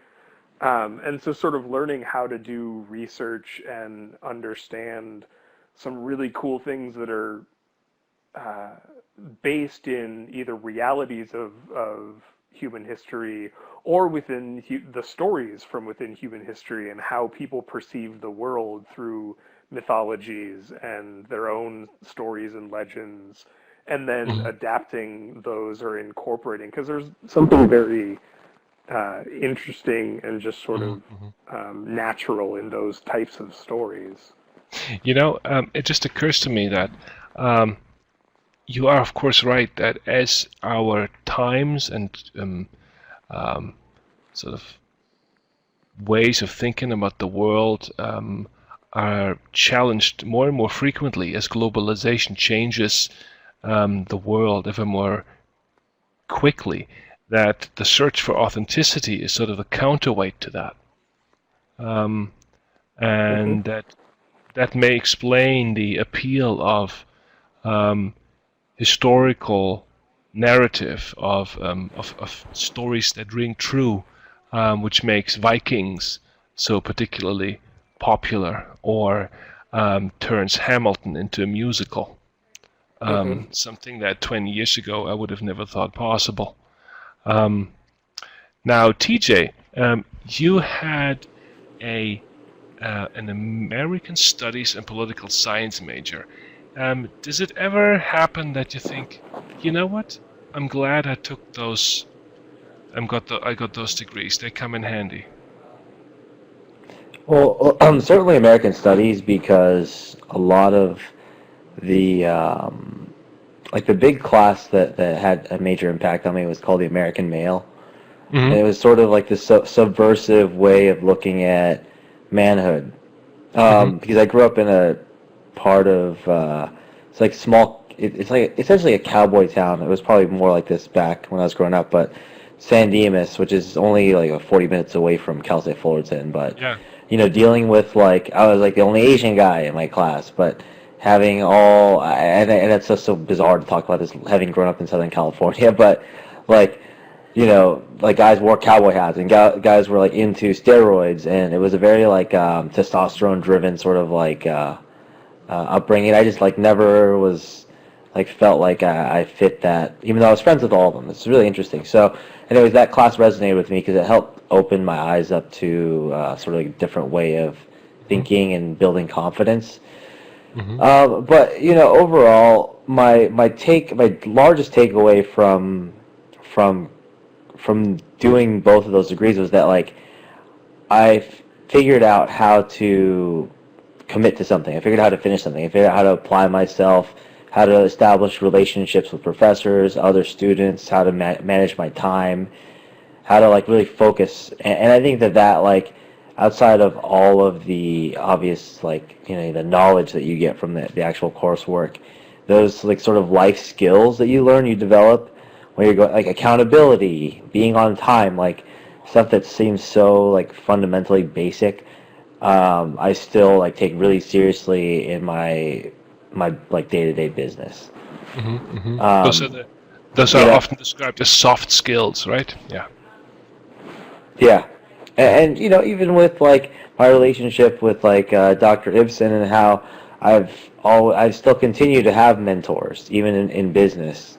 And so sort of learning how to do research and understand some really cool things that are based in either realities of human history or within the stories from within human history, and how people perceive the world through mythologies and their own stories and legends, and then adapting those or incorporating, because there's something very interesting and just sort of natural in those types of stories. It just occurs to me that you are, of course, right that as our times and sort of ways of thinking about the world are challenged more and more frequently as globalization changes the world ever more quickly, that the search for authenticity is sort of a counterweight to that. And that may explain the appeal of historical narrative of stories that ring true, which makes Vikings so particularly popular, or turns Hamilton into a musical. Something that 20 years ago I would have never thought possible. Now, TJ, you had an American Studies and Political Science major. Does it ever happen that you think, you know what? I'm glad I took those. I got those degrees. They come in handy. Well, certainly American Studies, because a lot of the like the big class that had a major impact on me was called the American Male, and it was sort of like this subversive way of looking at manhood. Because I grew up in a part of it's like small. It's like essentially a cowboy town. It was probably more like this back when I was growing up, but San Dimas, which is only like 40 minutes away from Cal State Fullerton, but dealing with, like, I was like the only Asian guy in my class, but having and that's just so bizarre to talk about this, having grown up in Southern California, but like like guys wore cowboy hats and guys were like into steroids, and it was a very like testosterone driven sort of like upbringing. I just like never was like felt like I fit that, even though I was friends with all of them. It's really interesting. So, anyways, that class resonated with me because it helped open my eyes up to sort of like a different way of thinking and building confidence. But overall, my largest takeaway from doing both of those degrees was that like I figured out how to commit to something. I figured out how to finish something. I figured out how to apply myself, how to establish relationships with professors, other students, how to manage my time, how to like really focus. And I think that like outside of all of the obvious like the knowledge that you get from the actual coursework, those like sort of life skills that you learn, you develop when you're going, like accountability, being on time, like stuff that seems so like fundamentally basic, I still like take really seriously in my like day-to-day business. Those are often described as soft skills, right? Yeah. Yeah, and even with like my relationship with like Dr. Ibsen, and how I still continue to have mentors even in business.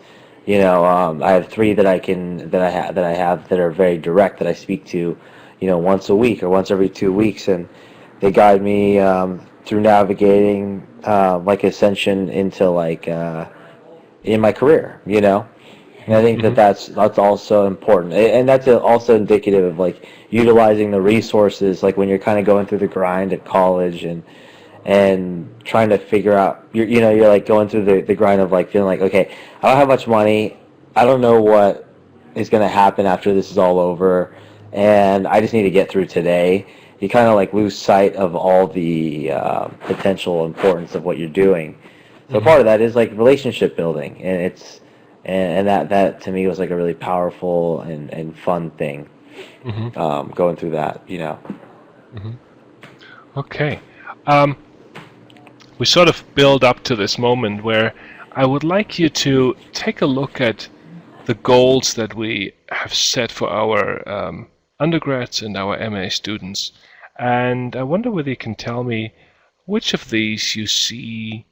I have three that I have that are very direct, that I speak to, once a week or once every 2 weeks, and they guide me through navigating like ascension into like in my career. And I think that's also important, and that's also indicative of like utilizing the resources, like when you're kind of going through the grind at college and trying to figure out, you're like going through the grind of like feeling like, okay, I don't have much money, I don't know what is going to happen after this is all over, and I just need to get through today. You kind of like lose sight of all the potential importance of what you're doing. So part of that is like relationship building, and it's and that to me was like a really powerful and fun thing, going through that. Okay. We sort of build up to this moment where I would like you to take a look at the goals that we have set for our undergrads and our MA students. And I wonder whether you can tell me which of these you see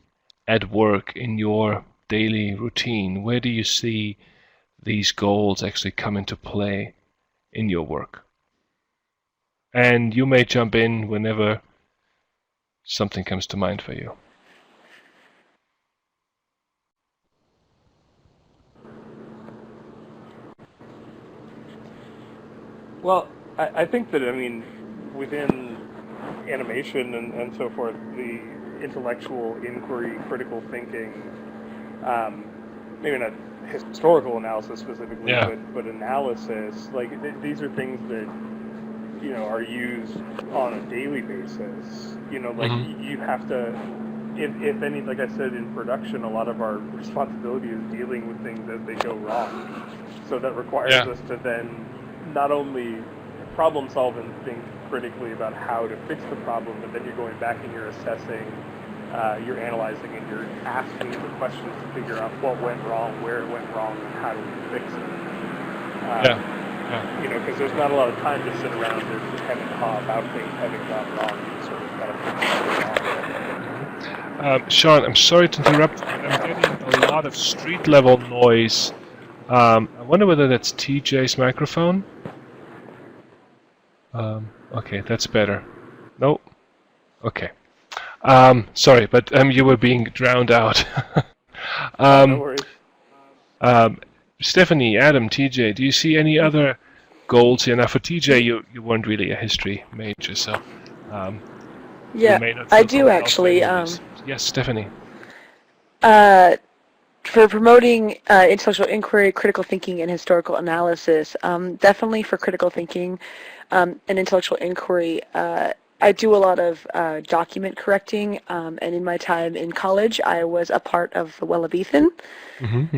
at work in your daily routine. Where do you see these goals actually come into play in your work? And you may jump in whenever something comes to mind for you. Well, I think that, within animation and so forth, the intellectual inquiry, critical thinking, maybe not historical analysis specifically, but analysis, like these are things that, are used on a daily basis. You have to, if any, like I said, in production, a lot of our responsibility is dealing with things as they go wrong. So that requires us to then not only problem solve and think critically about how to fix the problem, but then you're going back and you're assessing, you're analyzing, and you're asking the questions to figure out what went wrong, where it went wrong, and how do we fix it. Because there's not a lot of time to sit around and hem and haw about things having gone wrong. You sort of got to Sean, I'm sorry to interrupt, but I'm getting a lot of street level noise. I wonder whether that's TJ's microphone. Okay, that's better. No? Okay. Sorry, but you were being drowned out. no worries. Stephanie, Adam, TJ, do you see any other goals here? Now, for TJ, you weren't really a history major, so yeah, you may not I feel do actually. Yes, Stephanie. For promoting intellectual inquiry, critical thinking, and historical analysis, definitely for critical thinking and intellectual inquiry, I do a lot of document correcting, and in my time in college, I was a part of the Elizabethan.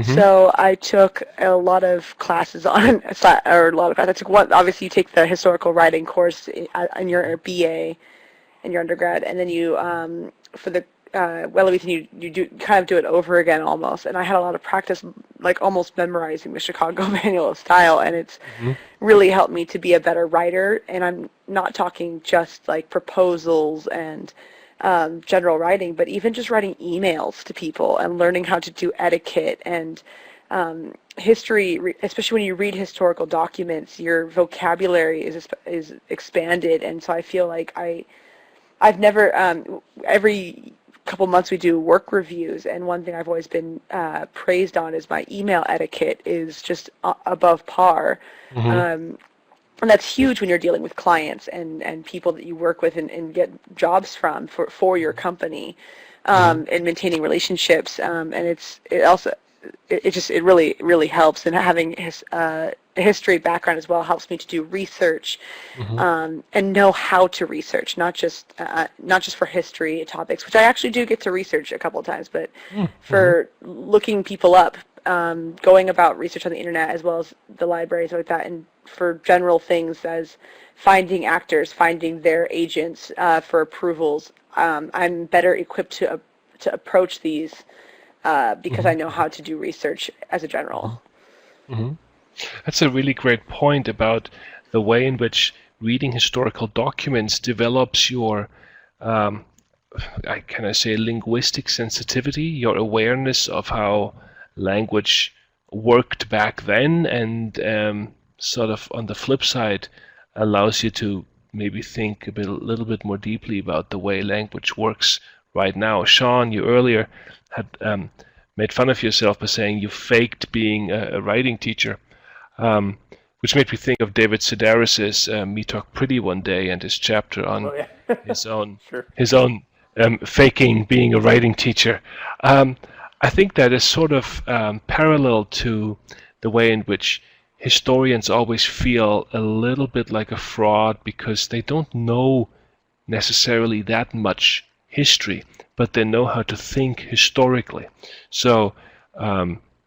So I took a lot of classes on, or a lot of classes. I took one. Obviously, you take the historical writing course in your BA in your undergrad, and then you for the Elevate, and you do kind of do it over again almost. And I had a lot of practice, like almost memorizing the Chicago Manual of Style, and it's really helped me to be a better writer. And I'm not talking just like proposals and general writing, but even just writing emails to people and learning how to do etiquette and history, especially when you read historical documents, your vocabulary is expanded. And so I feel like I've never, every couple months we do work reviews, and one thing I've always been praised on is my email etiquette is just above par. And that's huge when you're dealing with clients and people that you work with and get jobs from for your company, and maintaining relationships. And it really helps. And having a history background as well helps me to do research, and know how to research, not just for history topics, which I actually do get to research a couple of times, but for looking people up, going about research on the internet as well as the libraries like that, and for general things as finding actors, finding their agents for approvals. I'm better equipped to approach these because I know how to do research as a general. That's a really great point about the way in which reading historical documents develops your, can I say, linguistic sensitivity, your awareness of how language worked back then, and sort of on the flip side allows you to maybe think a little bit more deeply about the way language works right now. Sean, you earlier had made fun of yourself by saying you faked being a writing teacher, which made me think of David Sedaris's Me Talk Pretty One Day and his chapter on his own faking being a writing teacher. I think that is sort of parallel to the way in which historians always feel a little bit like a fraud because they don't know necessarily that much history, but they know how to think historically. So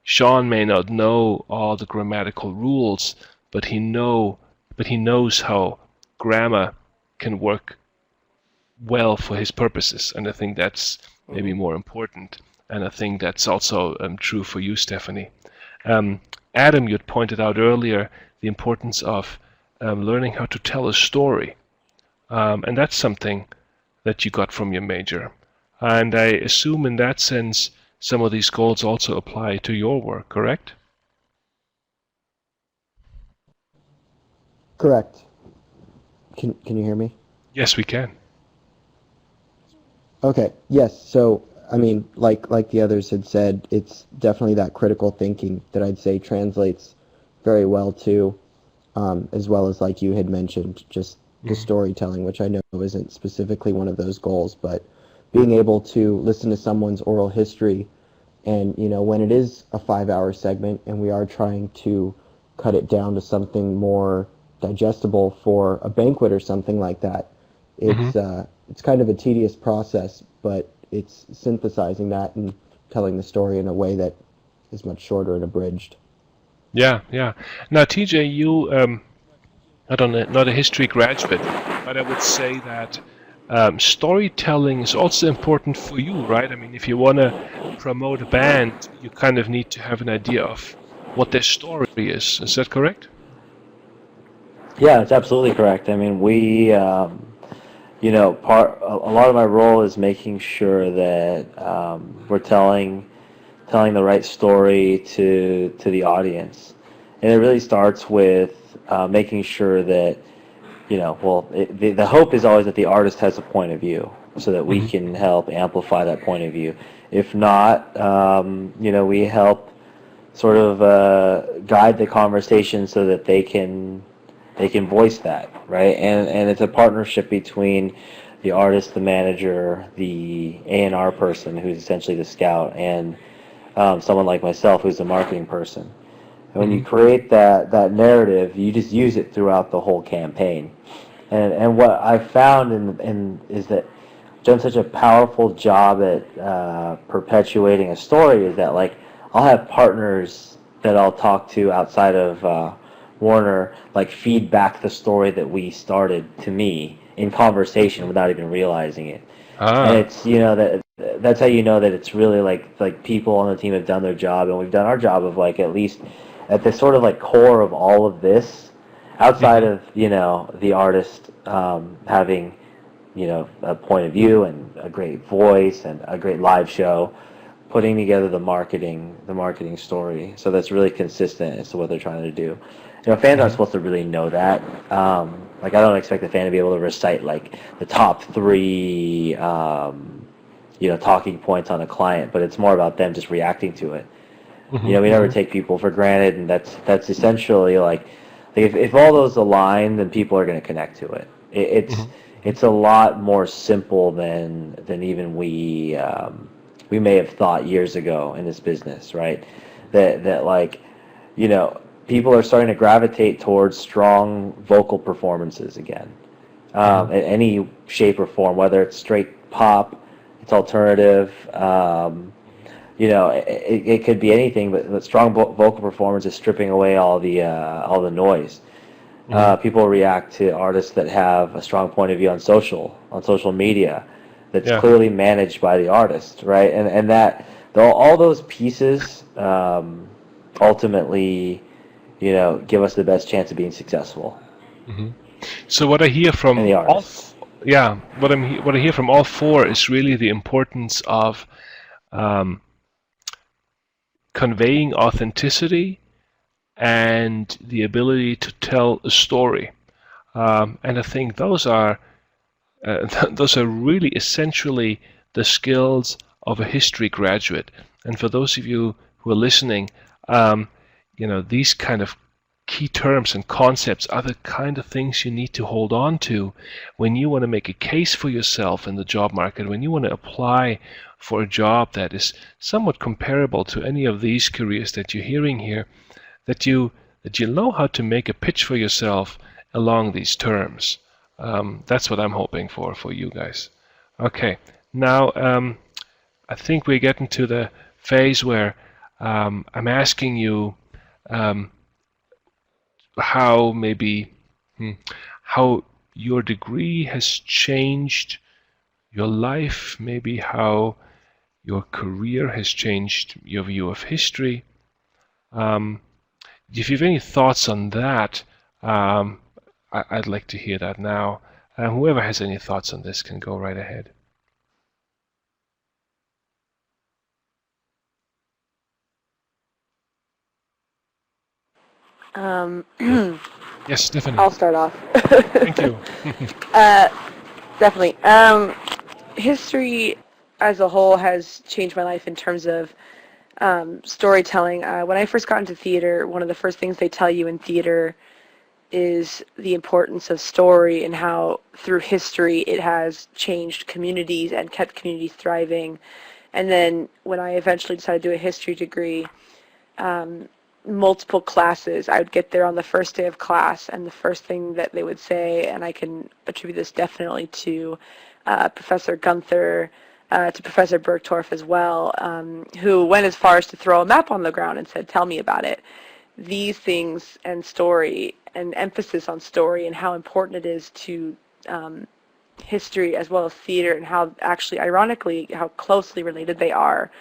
Sean may not know all the grammatical rules, but he knows how grammar can work well for his purposes, and I think that's maybe more important. And I think that's also true for you, Stephanie. Adam, you had pointed out earlier the importance of learning how to tell a story. And that's something that you got from your major. And I assume in that sense, some of these goals also apply to your work, correct? Correct. Can you hear me? Yes, we can. Okay, yes. So, I mean, like the others had said, it's definitely that critical thinking that I'd say translates very well to, as well as like you had mentioned, just the storytelling, which I know isn't specifically one of those goals, but being able to listen to someone's oral history, and when it is a 5-hour segment and we are trying to cut it down to something more digestible for a banquet or something like that, it's kind of a tedious process, but it's synthesizing that and telling the story in a way that is much shorter and abridged. Yeah. Now, TJ, you not a history graduate, but I would say that storytelling is also important for you, right? I mean, if you want to promote a band, you kind of need to have an idea of what their story is. Is that correct? Yeah, it's absolutely correct. I mean, we, a lot of my role is making sure that we're telling the right story to the audience, and it really starts with making sure that the hope is always that the artist has a point of view, so that we can help amplify that point of view. If not, we help sort of guide the conversation so that they can voice that, right? And it's a partnership between the artist, the manager, the A&R person, who's essentially the scout, and someone like myself, who's the marketing person. And when you create that narrative, you just use it throughout the whole campaign. And what I found is that I've done such a powerful job at perpetuating a story is that, like, I'll have partners that I'll talk to outside of Warner, like, feed back the story that we started to me in conversation without even realizing it. And it's, that that's how you know that it's really like people on the team have done their job, and we've done our job of like at least at the sort of like core of all of this, outside of the artist having a point of view and a great voice and a great live show, putting together the marketing story, so that's really consistent as to what they're trying to do. Fans aren't supposed to really know that. Like I don't expect the fan to be able to recite like the top three talking points on a client, but it's more about them just reacting to it. We never take people for granted, and that's essentially like if all those align, then people are going to connect to it. It's a lot more simple than even we may have thought years ago in this business, right? That like people are starting to gravitate towards strong vocal performances again, in any shape or form, whether it's straight pop, it's alternative. It could be anything, but strong vocal performance is stripping away all the noise. People react to artists that have a strong point of view on social media, that's clearly managed by the artist, right? And that all those pieces ultimately, give us the best chance of being successful. So what I hear from And the all, artists. what I hear from all four is really the importance of conveying authenticity and the ability to tell a story. And I think those are really essentially the skills of a history graduate. And for those of you who are listening, these kind of key terms and concepts are the kind of things you need to hold on to when you want to make a case for yourself in the job market, when you want to apply for a job that is somewhat comparable to any of these careers that you're hearing here, that you know how to make a pitch for yourself along these terms. That's what I'm hoping for you guys. Okay, now I think we're getting to the phase where I'm asking you how your degree has changed your life, maybe how your career has changed your view of history. If you have any thoughts on that, I'd like to hear that now. Whoever has any thoughts on this can go right ahead. Yes, Stephanie. I'll start off. Thank you. Definitely. History as a whole has changed my life in terms of storytelling. When I first got into theater, one of the first things they tell you in theater is the importance of story and how through history it has changed communities and kept communities thriving. And then when I eventually decided to do a history degree, multiple classes, I would get there on the first day of class, and the first thing that they would say, and I can attribute this definitely to Professor Gunther, to Professor Bergtorf as well, who went as far as to throw a map on the ground and said, "Tell me about it." These things and story and emphasis on story and how important it is to history as well as theater, and how actually, ironically, how closely related they are,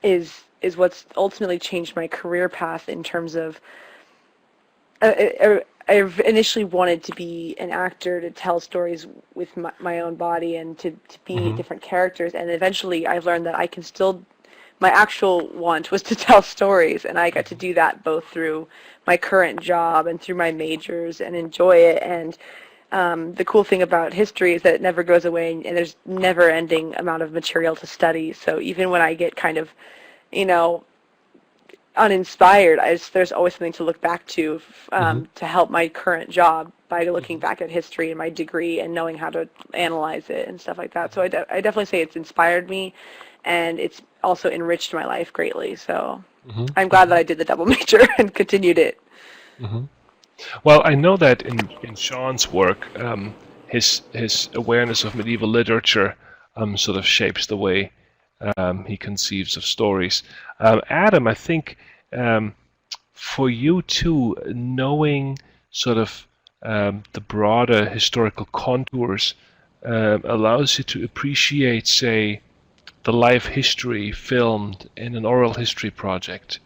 is what's ultimately changed my career path in terms of I initially wanted to be an actor, to tell stories with my own body and to be different characters, and eventually I've learned that I can still, my actual want was to tell stories, and I got to do that both through my current job and through my majors and enjoy it. And the cool thing about history is that it never goes away, and there's never ending amount of material to study. So even when I get kind of uninspired, there's always something to look back to help my current job by looking back at history and my degree and knowing how to analyze it and stuff like that. So I definitely say it's inspired me, and it's also enriched my life greatly. So I'm glad that I did the double major and continued it. Well, I know that in Sean's work, his awareness of medieval literature sort of shapes the way he conceives of stories. Adam, I think for you too, knowing sort of the broader historical contours allows you to appreciate, say, the life history filmed in an oral history project,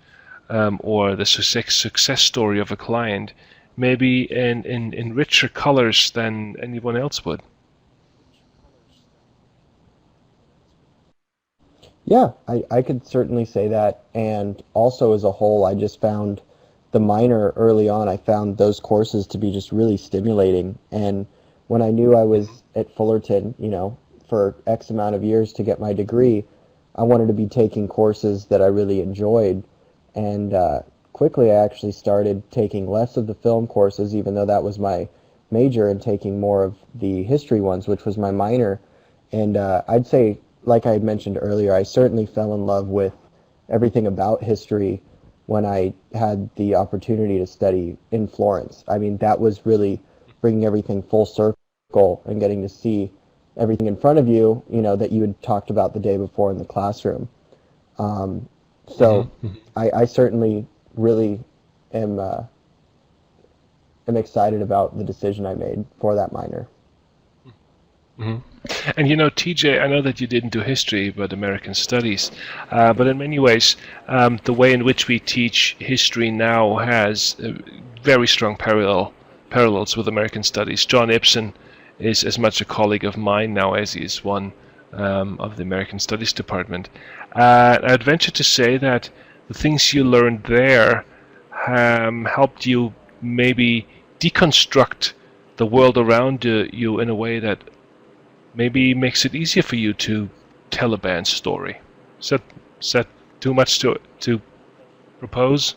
or the success story of a client, maybe in richer colors than anyone else would. Yeah, I could certainly say that. And also as a whole, I just found the minor early on, I found those courses to be just really stimulating. And when I knew I was at Fullerton, for X amount of years to get my degree, I wanted to be taking courses that I really enjoyed. And quickly I actually started taking less of the film courses, even though that was my major, and taking more of the history ones, which was my minor. And I'd say, like I had mentioned earlier, I certainly fell in love with everything about history when I had the opportunity to study in Florence. I mean, that was really bringing everything full circle and getting to see everything in front of you, that you had talked about the day before in the classroom. So I certainly really am excited about the decision I made for that minor. Mm-hmm. And TJ, I know that you didn't do history, but American studies. But in many ways, the way in which we teach history now has very strong parallels with American studies. John Ibsen is as much a colleague of mine now as he is one of the American Studies department. I'd venture to say that the things you learned there helped you maybe deconstruct the world around you in a way that maybe makes it easier for you to tell a band's story. Is that too much to propose?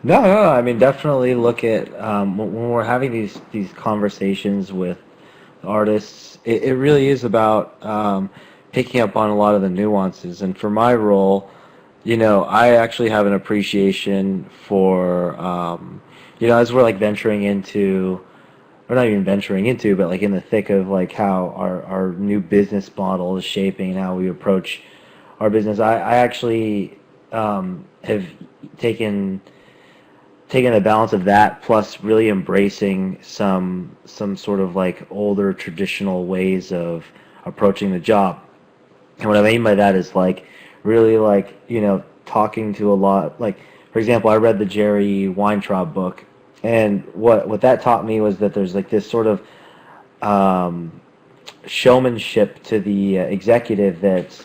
No, I mean, definitely look at when we're having these conversations with artists, it really is about picking up on a lot of the nuances. And for my role, I actually have an appreciation for, as we're like venturing into, or not even venturing into, but like in the thick of like how our new business model is shaping and how we approach our business. I actually have taken the balance of that plus really embracing some sort of like older traditional ways of approaching the job. And what I mean by that is like really like, talking to a lot, like for example, I read the Jerry Weintraub book. And what that taught me was that there's like this sort of showmanship to the executive that's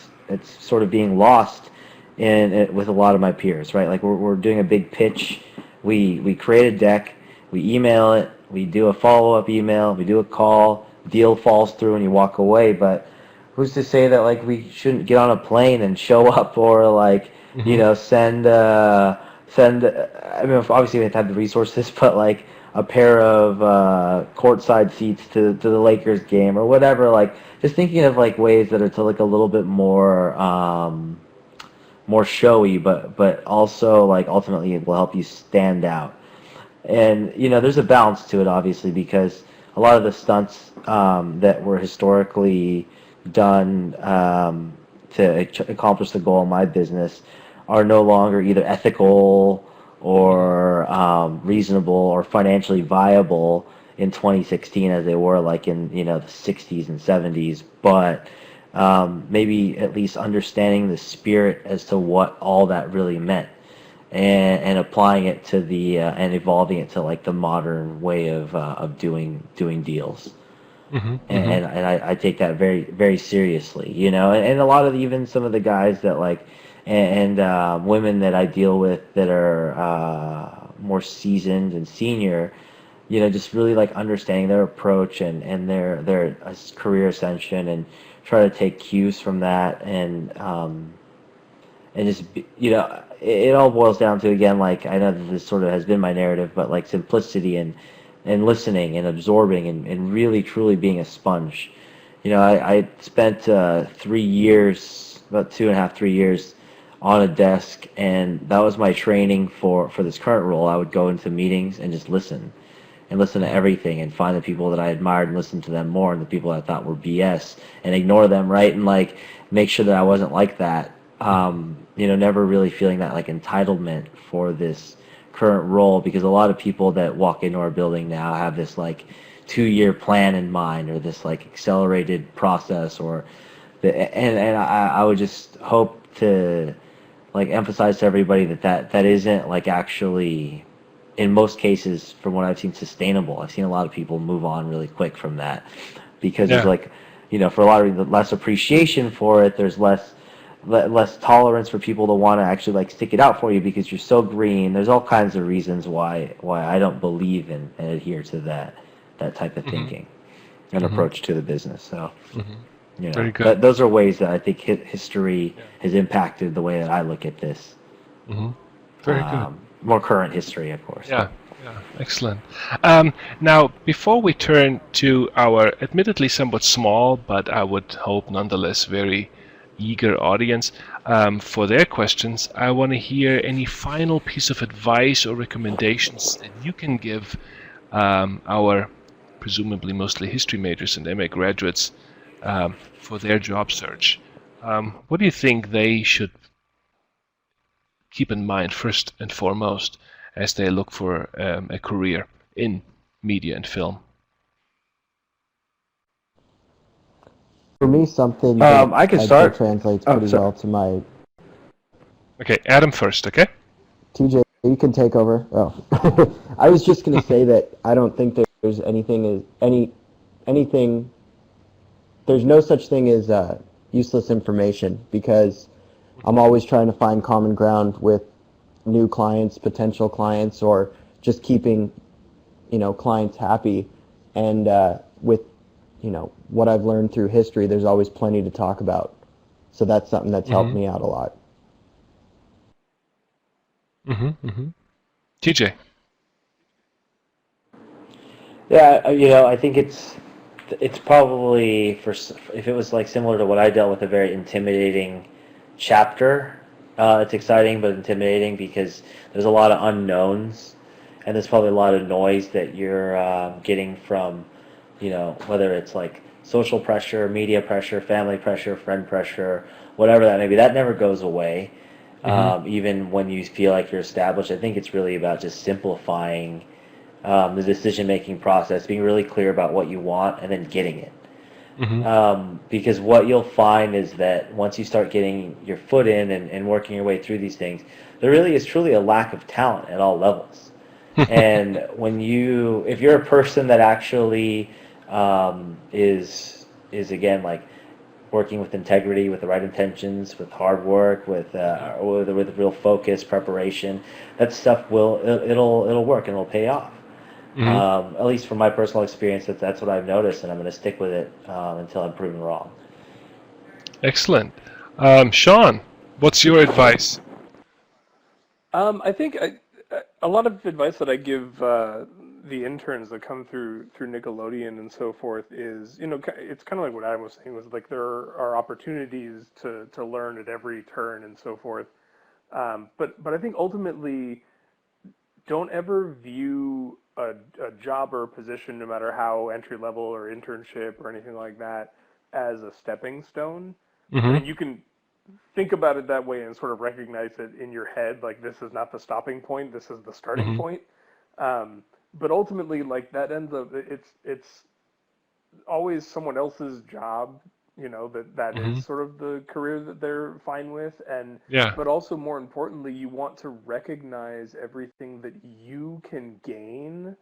sort of being lost in it with a lot of my peers, right? Like we're doing a big pitch, we create a deck, we email it, we do a follow-up email, we do a call, deal falls through and you walk away. But who's to say that like we shouldn't get on a plane and show up, or like send I mean, obviously we have to have the resources, but like a pair of courtside seats to the Lakers game or whatever. Like just thinking of like ways that are to like a little bit more showy, but also like ultimately it will help you stand out. And there's a balance to it, obviously, because a lot of the stunts that were historically done to accomplish the goal of my business are no longer either ethical or reasonable or financially viable in 2016 as they were like in the 60s and 70s. But maybe at least understanding the spirit as to what all that really meant, and applying it to the and evolving it to like the modern way of doing deals. And I take that very, very seriously, and a lot of even some of the guys that like and women that I deal with that are more seasoned and senior, just really like understanding their approach and their career ascension, and try to take cues from that, and just it all boils down to, again, like I know that this sort of has been my narrative, but like simplicity and listening and absorbing and really truly being a sponge. I spent 3 years, about 2.5, 3 years on a desk, and that was my training for this current role. I would go into meetings and just listen to everything and find the people that I admired and listen to them more, and the people I thought were BS and ignore them, right? And like make sure that I wasn't like that. Never really feeling that like entitlement for this current role, because a lot of people that walk into our building now have this like 2-year plan in mind or this like accelerated process or and I would just hope to like emphasize to everybody that isn't like actually in most cases from what I've seen sustainable. I've seen a lot of people move on really quick from that because there's Yeah. like for a lot of reasons, less appreciation for it. There's less tolerance for people to want to actually like stick it out for you because you're so green. There's all kinds of reasons why I don't believe in and adhere to that type of thinking and approach to the business. So Very good. those are ways that I think history has impacted the way that I look at this. Very good. More current history, of course. Yeah, yeah, excellent. Now, before we turn to our admittedly somewhat small, but I would hope nonetheless very eager audience for their questions, I want to hear any final piece of advice or recommendations that you can give our presumably mostly history majors and MA graduates for their job search. What do you think they should keep in mind first and foremost as they look for a career in media and film? For me, something that I can I'd say start. translates Oh, pretty sorry. well to my Okay, Adam first, okay? TJ. You can take over. Oh, I was just going to say that I don't think there's anything. There's no such thing as useless information because I'm always trying to find common ground with new clients, potential clients, or just keeping, clients happy. And with, what I've learned through history, there's always plenty to talk about. So that's something that's helped me out a lot. TJ. Yeah, I think it's probably if it was like similar to what I dealt with, a very intimidating chapter. It's exciting but intimidating because there's a lot of unknowns, and there's probably a lot of noise that you're getting from, whether it's like social pressure, media pressure, family pressure, friend pressure, whatever that may be. That never goes away. Even when you feel like you're established, I think it's really about just simplifying the decision-making process, being really clear about what you want, and then getting it. Because what you'll find is that once you start getting your foot in and working your way through these things, there really is truly a lack of talent at all levels. And if you're a person that actually is again like working with integrity, with the right intentions, with hard work, with real focus, preparation, that stuff it'll work and it'll pay off. At least from my personal experience, that's what I've noticed, and I'm going to stick with it until I'm proven wrong. Excellent. Sean, what's your advice? I think a lot of advice that I give the interns that come through Nickelodeon and so forth is, it's kind of like what Adam was saying, was like there are opportunities to learn at every turn and so forth. But I think ultimately, don't ever view a job or a position, no matter how entry level or internship or anything like that, as a stepping stone. And you can think about it that way and sort of recognize it in your head, like this is not the stopping point, this is the starting point. But ultimately, like that ends up, it's always someone else's job, that is sort of the career that they're fine with. And but also more importantly, you want to recognize everything that you can gain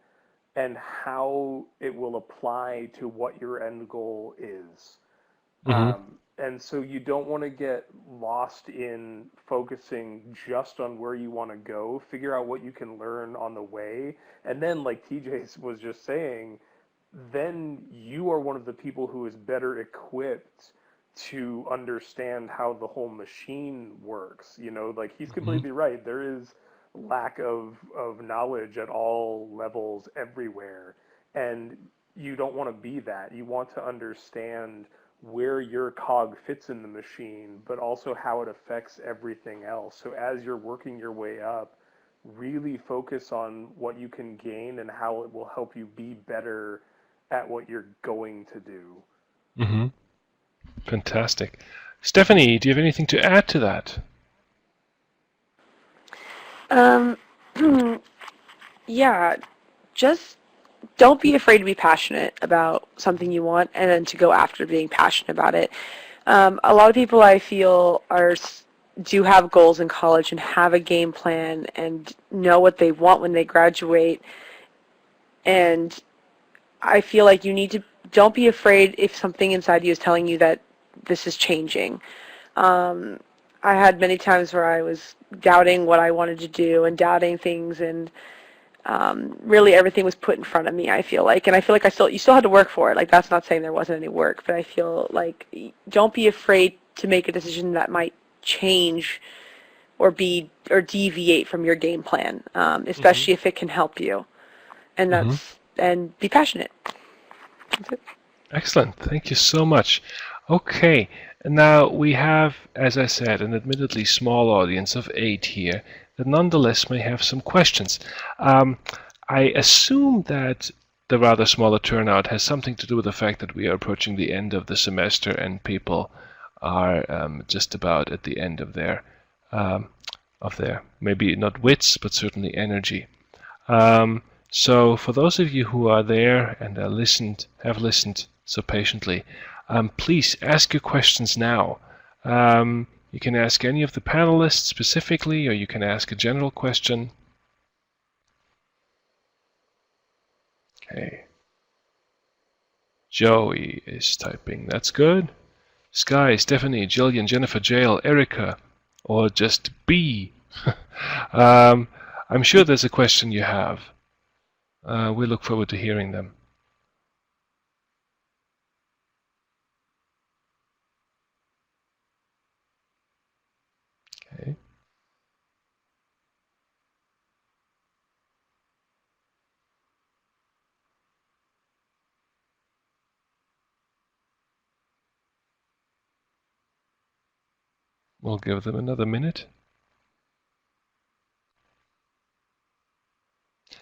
and how it will apply to what your end goal is. And so you don't want to get lost in focusing just on where you want to go. Figure out what you can learn on the way. And then, like TJ was just saying, then you are one of the people who is better equipped to understand how the whole machine works. Like he's completely right. There is lack of knowledge at all levels everywhere. And you don't want to be that. You want to understand where your cog fits in the machine, but also how it affects everything else. So as you're working your way up, really focus on what you can gain and how it will help you be better at what you're going to do. Fantastic. Stephanie, do you have anything to add to that? Yeah, just don't be afraid to be passionate about something you want and then to go after being passionate about it. A lot of people I feel do have goals in college and have a game plan and know what they want when they graduate. And I feel like don't be afraid if something inside you is telling you that this is changing. I had many times where I was doubting what I wanted to do and doubting things, and really everything was put in front of me, I feel like. And I feel like you still had to work for it. Like, that's not saying there wasn't any work, but I feel like don't be afraid to make a decision that might change or deviate from your game plan, especially if it can help you. And and be passionate. That's it. Excellent. Thank you so much. Okay, now we have, as I said, an admittedly small audience of 8 here that nonetheless may have some questions. I assume that the rather smaller turnout has something to do with the fact that we are approaching the end of the semester and people are just about at the end of their maybe not wits, but certainly energy. So for those of you who are there and have listened so patiently, please ask your questions now. You can ask any of the panelists specifically, or you can ask a general question. Okay. Joey is typing. That's good. Sky, Stephanie, Jillian, Jennifer, Jael, Erica, or just B. I'm sure there's a question you have. We look forward to hearing them. Okay. We'll give them another minute.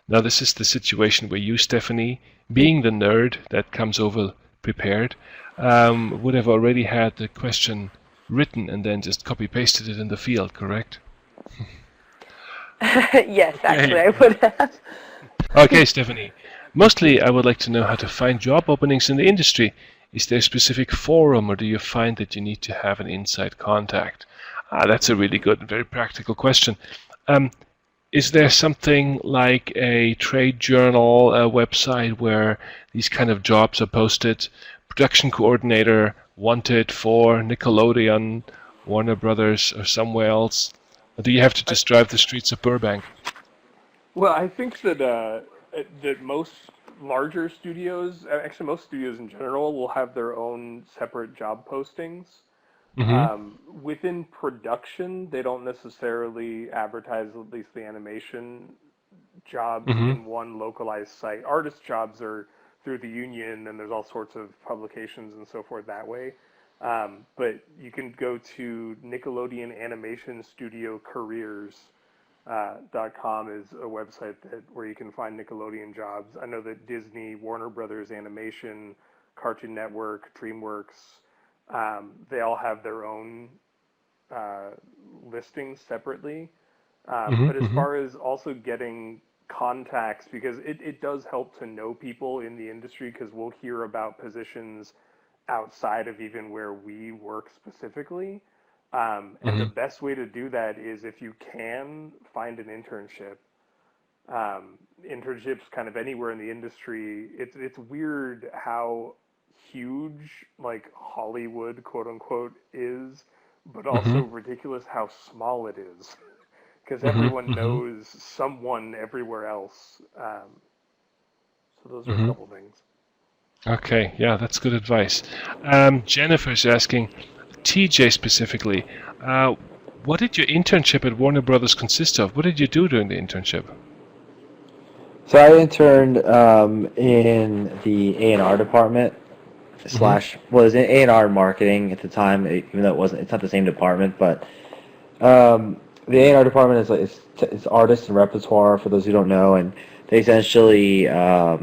Now this is the situation where you, Stephanie, being the nerd that comes over prepared, would have already had the question written and then just copy-pasted it in the field, correct? Yes, actually, I would have. Okay, Stephanie. Mostly I would like to know how to find job openings in the industry. Is there a specific forum, or do you find that you need to have an inside contact? That's a really good and very practical question. Is there something like a trade journal, a website where these kind of jobs are posted? Production coordinator wanted for Nickelodeon, Warner Brothers, or somewhere else? Or do you have to just drive the streets of Burbank? Well, I think that most larger studios, actually most studios in general, will have their own separate job postings. Within production, they don't necessarily advertise, at least the animation jobs, in one localized site. Artist jobs are through the union, and there's all sorts of publications and so forth that way. But you can go to Nickelodeon Animation Studio Careers. .com is a website where you can find Nickelodeon jobs. I know that Disney, Warner Brothers Animation, Cartoon Network, DreamWorks, they all have their own listings separately. But as far as also getting contacts, because it does help to know people in the industry, because we'll hear about positions outside of even where we work specifically. And the best way to do that is, if you can, find an internship. Internships kind of anywhere in the industry. It's weird how huge, like, Hollywood, quote unquote, is, but also ridiculous how small it is, because everyone knows someone everywhere else. So those are a couple things. Okay, yeah, that's good advice. Jennifer's asking, TJ specifically, what did your internship at Warner Brothers consist of? What did you do during the internship? So I interned in the A&R department was in A&R marketing at the time, even though it's not the same department, but the A&R department is it's artists and repertoire, for those who don't know, and they essentially are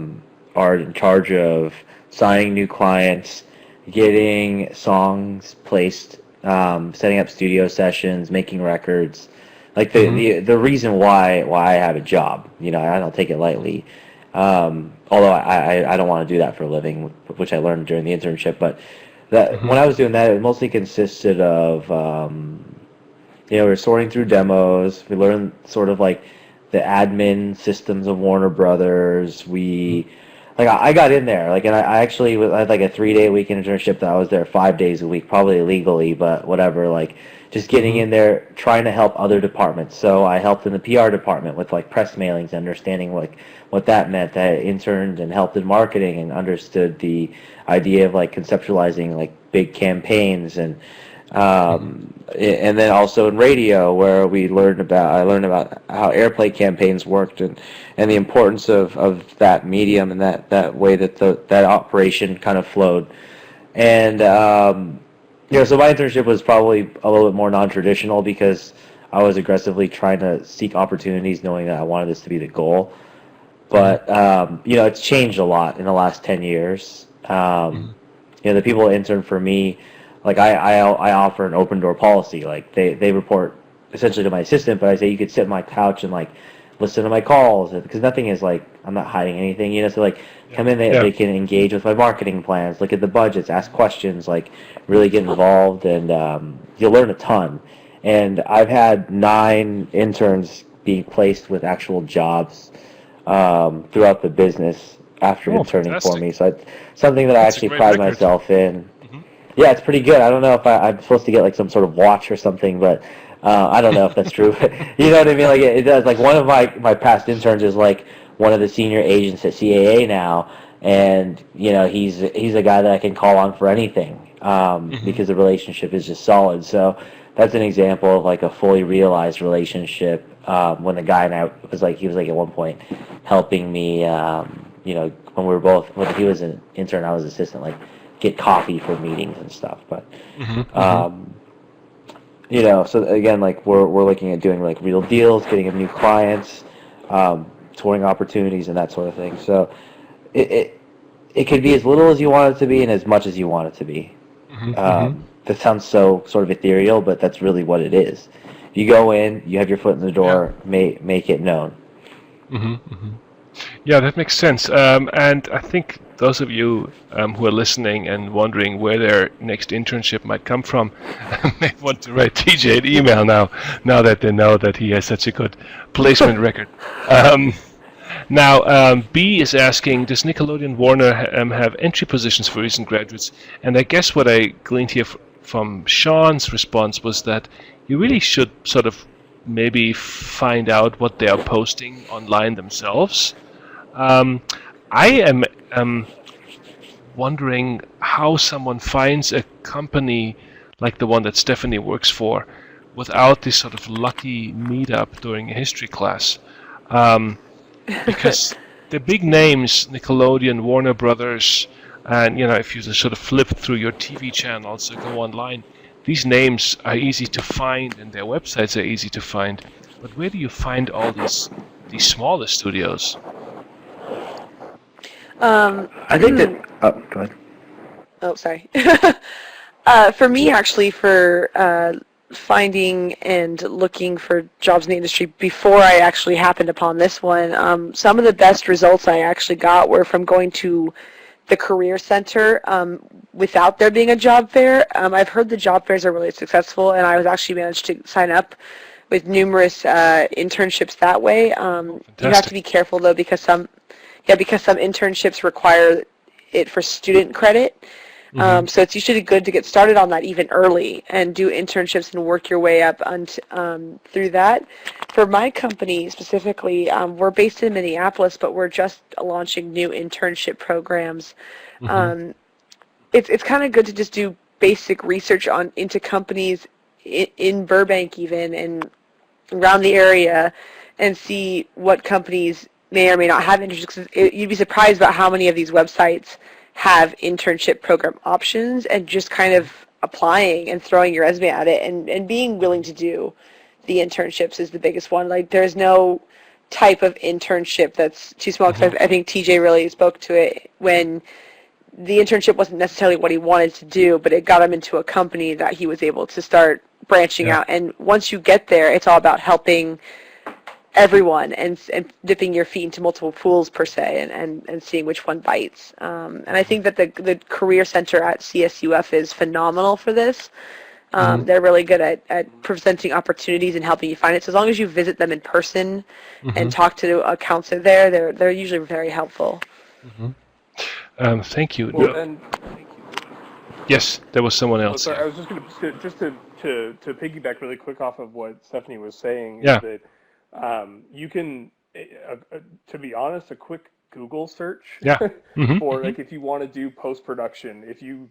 in charge of signing new clients, getting songs placed, setting up studio sessions, making records. Like the reason why I have a job, I don't take it lightly. although I don't want to do that for a living, which I learned during the internship. But that when I was doing that, it mostly consisted of we were sorting through demos. We learned sort of like the admin systems of Warner Brothers. I got in there, and I actually I had like a 3-day a week internship that I was there 5 days a week, probably illegally, but whatever. Just getting in there, trying to help other departments. So I helped in the PR department with like press mailings, understanding what that meant. I interned and helped in marketing and understood the idea of like conceptualizing like big campaigns and then also in radio where I learned about how airplay campaigns worked and the importance of that medium and that way that that operation kind of flowed. And so my internship was probably a little bit more non-traditional because I was aggressively trying to seek opportunities knowing that I wanted this to be the goal. But it's changed a lot in the last 10 years. The people that intern for me, I offer an open door policy. They report essentially to my assistant, but I say you could sit on my couch and listen to my calls because nothing is I'm not hiding anything. So come in, they can engage with my marketing plans, look at the budgets, ask questions, really get involved, and you'll learn a ton. And I've had 9 interns being placed with actual jobs throughout the business after interning for me. So it's something that I actually pride myself in. Yeah, it's pretty good. I don't know if I'm supposed to get some sort of watch or something, but I don't know if that's true. You know what I mean? It does. One of my past interns is one of the senior agents at CAA now, and he's a guy that I can call on for anything because the relationship is just solid. So that's an example of a fully realized relationship. When the guy and I he was at one point helping me. When he was an intern, I was assistant. Get coffee for meetings and stuff, but so again, we're looking at doing real deals, getting new clients, touring opportunities, and that sort of thing. So it could be as little as you want it to be and as much as you want it to be. That sounds so sort of ethereal, but that's really what it is. You go in, you have your foot in the door, make it known. Yeah, that makes sense. And I think those of you who are listening and wondering where their next internship might come from may want to write TJ an email now that they know that he has such a good placement record. Now, B is asking, does Nickelodeon Warner have entry positions for recent graduates? And I guess what I gleaned here from Sean's response was that you really should sort of maybe find out what they are posting online themselves. I am wondering how someone finds a company like the one that Stephanie works for without this sort of lucky meetup during a history class. Because the big names, Nickelodeon, Warner Brothers, and if you just sort of flip through your TV channels or go online, these names are easy to find and their websites are easy to find. But where do you find all these smaller studios? I think that. Oh, go ahead. Oh, sorry. For me, actually, for finding and looking for jobs in the industry before I actually happened upon this one, some of the best results I actually got were from going to the Career Center without there being a job fair. I've heard the job fairs are really successful, and I was actually managed to sign up with numerous internships that way. You have to be careful, though, because some internships require it for student credit. So it's usually good to get started on that even early and do internships and work your way up through that. For my company specifically, we're based in Minneapolis, but we're just launching new internship programs. It's kind of good to just do basic research into companies in Burbank even and around the area and see what companies may or may not have internships. You'd be surprised about how many of these websites have internship program options, and just kind of applying and throwing your resume at it and being willing to do the internships is the biggest one. There's no type of internship that's too small, because I think TJ really spoke to it when the internship wasn't necessarily what he wanted to do, but it got him into a company that he was able to start branching out. And once you get there, it's all about helping everyone and dipping your feet into multiple pools per se and seeing which one bites. And I think that the Career Center at CSUF is phenomenal for this. They're really good at presenting opportunities and helping you find it. So as long as you visit them in person and talk to a counselor there, they're usually very helpful. Thank you. Well, and Yes, there was someone else. sorry, I here. was just going to piggyback really quick off of what Stephanie was saying. Yeah. Is that you can, to be honest, a quick Google search Yeah. for like if you want to do post production, if you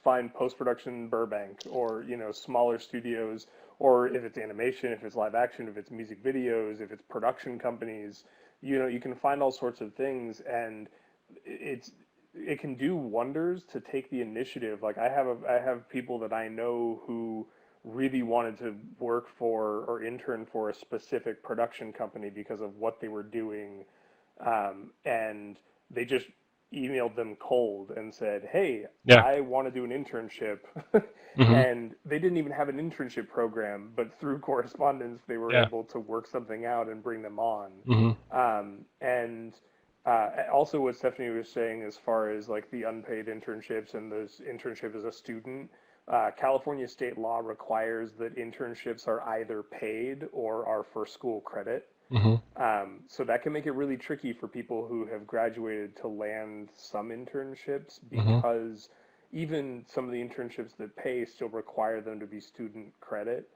find post production Burbank or smaller studios, or if it's animation, if it's live action, if it's music videos, if it's production companies, you can find all sorts of things, and it can do wonders to take the initiative. Like I have people that I know who really wanted to work for or intern for a specific production company because of what they were doing, and they just emailed them cold and said, "Hey, Yeah. I want to do an internship," and they didn't even have an internship program, but through correspondence they were Yeah. able to work something out and bring them on. And also what Stephanie was saying as far as like the unpaid internships and those internships as a student, California state law requires that internships are either paid or are for school credit. So that can make it really tricky for people who have graduated to land some internships, because even some of the internships that pay still require them to be student credit.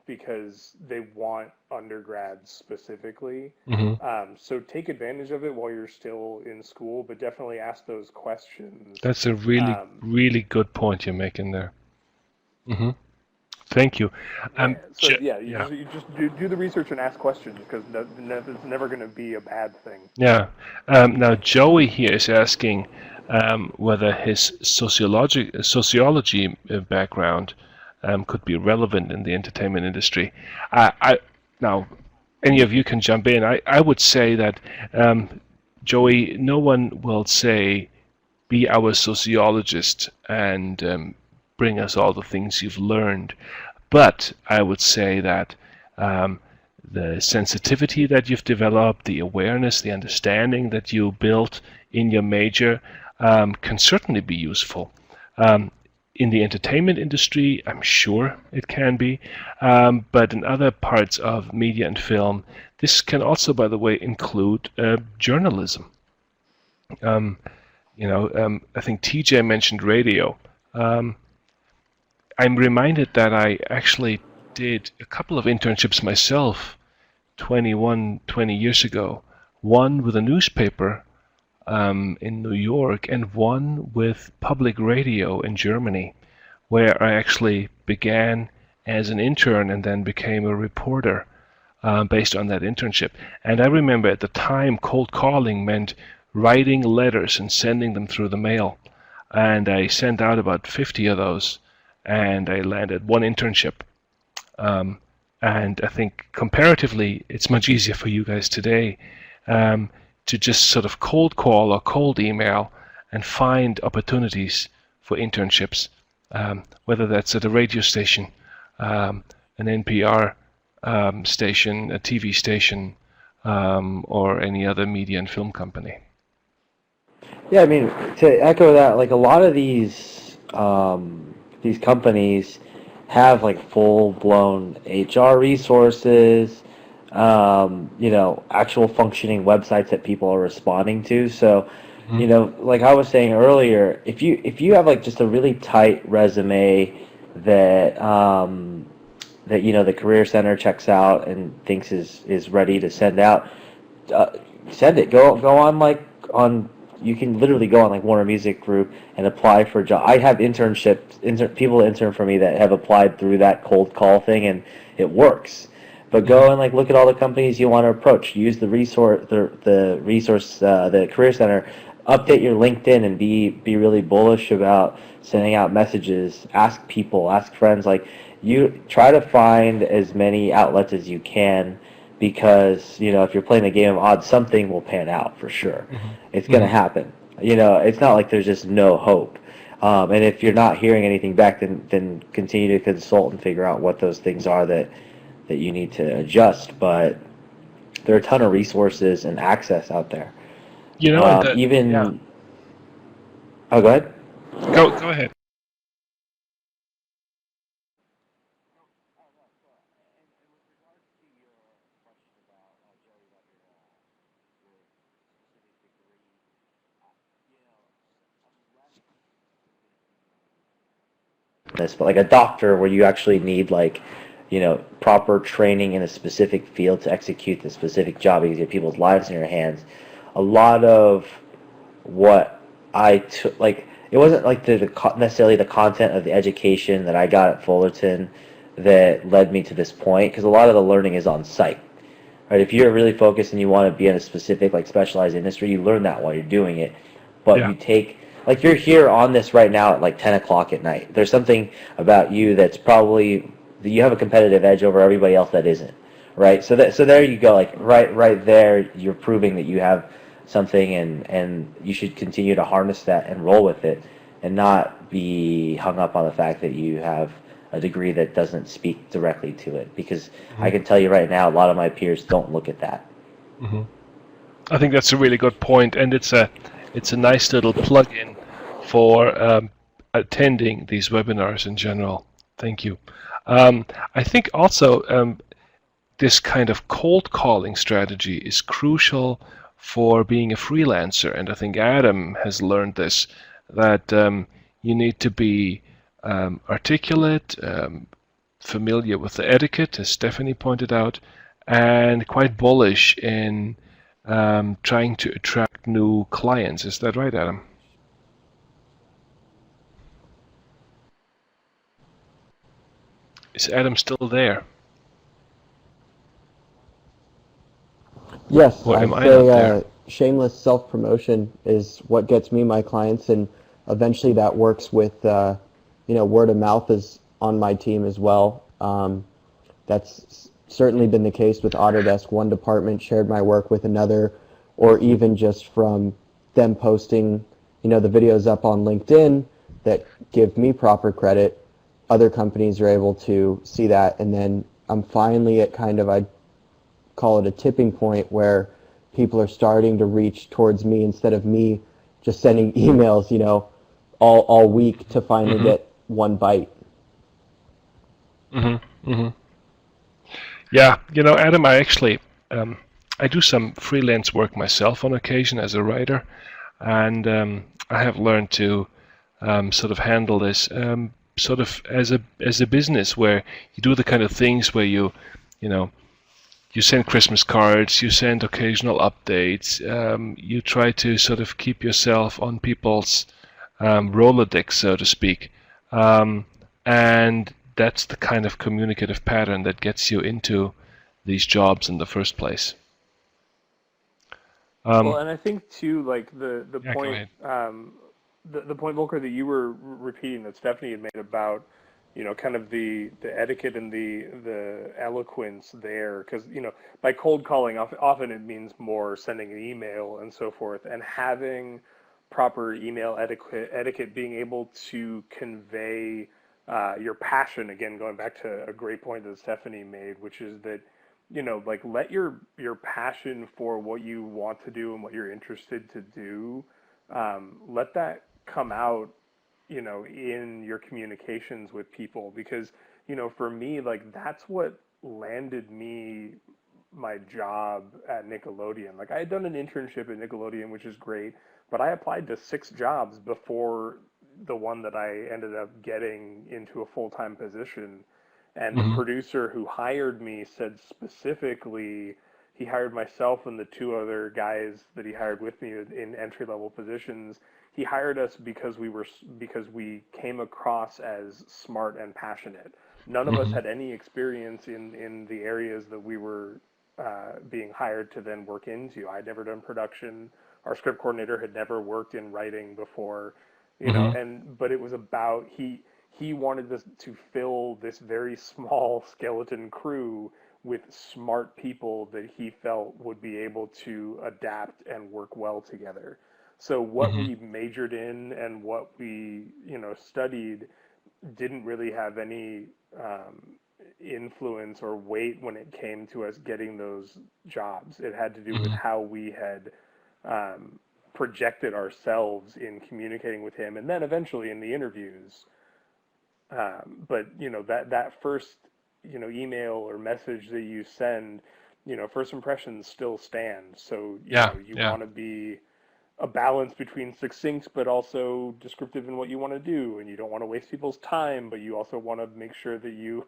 Because they want undergrads specifically. So take advantage of it while you're still in school, but definitely ask those questions. That's a really, really good point you're making there. Thank you. So you just do the research and ask questions, because it's never going to be a bad thing. Yeah. Now Joey here is asking whether his sociology background could be relevant in the entertainment industry. Now, any of you can jump in. I would say that, Joey, no one will say, be our sociologist and bring us all the things you've learned. But I would say that the sensitivity that you've developed, the awareness, the understanding that you built in your major can certainly be useful. In the entertainment industry, I'm sure it can be, but in other parts of media and film, this can also, by the way, include journalism. I think TJ mentioned radio. I'm reminded that I actually did a couple of internships myself 20 years ago. One with a newspaper in New York, and one with public radio in Germany, where I actually began as an intern and then became a reporter based on that internship. And I remember at the time cold calling meant writing letters and sending them through the mail. And I sent out about 50 of those, and I landed one internship. And I think comparatively, it's much easier for you guys today to just sort of cold call or cold email and find opportunities for internships, whether that's at a radio station, an NPR station, a TV station, or any other media and film company. Yeah, I mean, to echo that, like a lot of these companies have like full-blown HR resources, actual functioning websites that people are responding to. So, like I was saying earlier, if you have like just a really tight resume that the Career Center checks out and thinks is ready to send out, send it. Go on. You can literally go on like Warner Music Group and apply for a job. I have people intern for me that have applied through that cold call thing, and it works. But go and like look at all the companies you want to approach. Use the Career Center. Update your LinkedIn and be really bullish about sending out messages. Ask people, ask friends. Like you try to find as many outlets as you can, because if you're playing a game of odds, something will pan out for sure. It's going to happen. It's not like there's just no hope. And if you're not hearing anything back, then continue to consult and figure out what those things are that that you need to adjust, but there are a ton of resources and access out there. You know, and yeah, Even, oh, go ahead. go ahead. This, but like a doctor where you actually need like, proper training in a specific field to execute the specific job because you have people's lives in your hands. A lot of what I took, like, it wasn't like necessarily the content of the education that I got at Fullerton that led me to this point, because a lot of the learning is on site, right? If you're really focused and you want to be in a specific, like, specialized industry, you learn that while you're doing it. But Yeah. you take, like, you're here on this right now at like 10 o'clock at night. There's something about you that's probably, that you have a competitive edge over everybody else that isn't, right? So there you go, like, right there, you're proving that you have something, and you should continue to harness that and roll with it, and not be hung up on the fact that you have a degree that doesn't speak directly to it, because I can tell you right now, a lot of my peers don't look at that. I think that's a really good point, and it's a nice little plug-in for attending these webinars in general. Thank you. I think also this kind of cold calling strategy is crucial for being a freelancer, and I think Adam has learned this, that you need to be articulate, familiar with the etiquette, as Stephanie pointed out, and quite bullish in trying to attract new clients. Is that right, Adam? Is Adam still there? Yes, Or I'd am I not say there? shameless self-promotion is what gets me my clients, and eventually that works with, word of mouth is on my team as well. That's certainly been the case with Autodesk. One department shared my work with another, or even just from them posting, the videos up on LinkedIn that give me proper credit. Other companies are able to see that, and then I'm finally at kind of, I call it a tipping point, where people are starting to reach towards me instead of me just sending emails, all week to finally get one bite. Yeah, Adam, I do some freelance work myself on occasion as a writer, and I have learned to sort of handle this sort of as a business, where you do the kind of things where you know you send Christmas cards, you send occasional updates, you try to sort of keep yourself on people's Rolodex, so to speak, and that's the kind of communicative pattern that gets you into these jobs in the first place. Well, and I think too, like the Yeah, go point, ahead. the point, Volker, that you were repeating that Stephanie had made about, kind of the etiquette and the eloquence there, because by cold calling, often it means more sending an email and so forth, and having proper email etiquette, being able to convey your passion. Again, going back to a great point that Stephanie made, which is that like, let your passion for what you want to do and what you're interested to do, let that come out, in your communications with people. Because for me, like, that's what landed me my job at Nickelodeon. Like, I had done an internship at Nickelodeon, which is great, but I applied to 6 jobs before the one that I ended up getting into a full-time position. And the producer who hired me said specifically, he hired myself and the 2 other guys that he hired with me in entry-level positions. He hired us because we came across as smart and passionate. None of us had any experience in the areas that we were being hired to then work into. I'd never done production. Our script coordinator had never worked in writing before, but it was about, he wanted this to fill this very small skeleton crew with smart people that he felt would be able to adapt and work well together. So what we majored in and what we, studied didn't really have any influence or weight when it came to us getting those jobs. It had to do with how we had projected ourselves in communicating with him, and then eventually in the interviews. But that first email or message that you send, first impressions still stand. So you want to be a balance between succinct but also descriptive in what you want to do, and you don't want to waste people's time, but you also want to make sure that you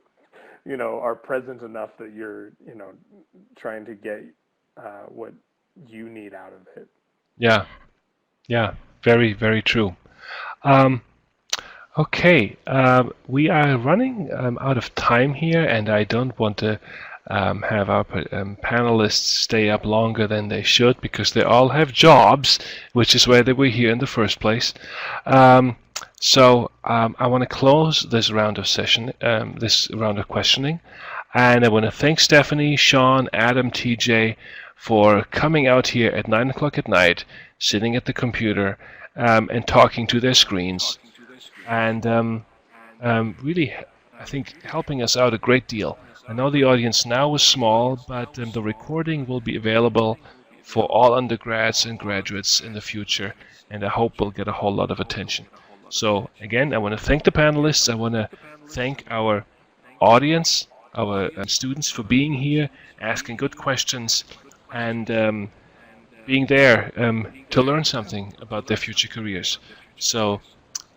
are present enough that you're trying to get what you need out of it. Yeah, very, very true. Okay, we are running out of time here, and I don't want to have our panelists stay up longer than they should, because they all have jobs, which is why they were here in the first place. So I want to close this round of this round of questioning, and I want to thank Stephanie, Sean, Adam, TJ for coming out here at 9 o'clock at night, sitting at the computer and talking to their screens, and really, I think, helping us out a great deal. I know the audience now is small, but the recording will be available for all undergrads and graduates in the future, and I hope we'll get a whole lot of attention. So again, I want to thank the panelists. I want to thank our audience, our students, for being here, asking good questions, and being there to learn something about their future careers. So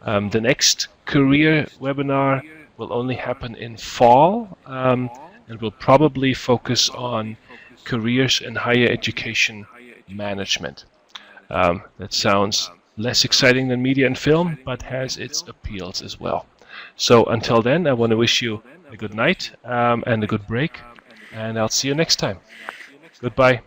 the next career webinar will only happen in fall, and will probably focus on careers in higher education management. That sounds less exciting than media and film, but has its appeals as well. So until then, I want to wish you a good night and a good break, and I'll see you next time. Goodbye.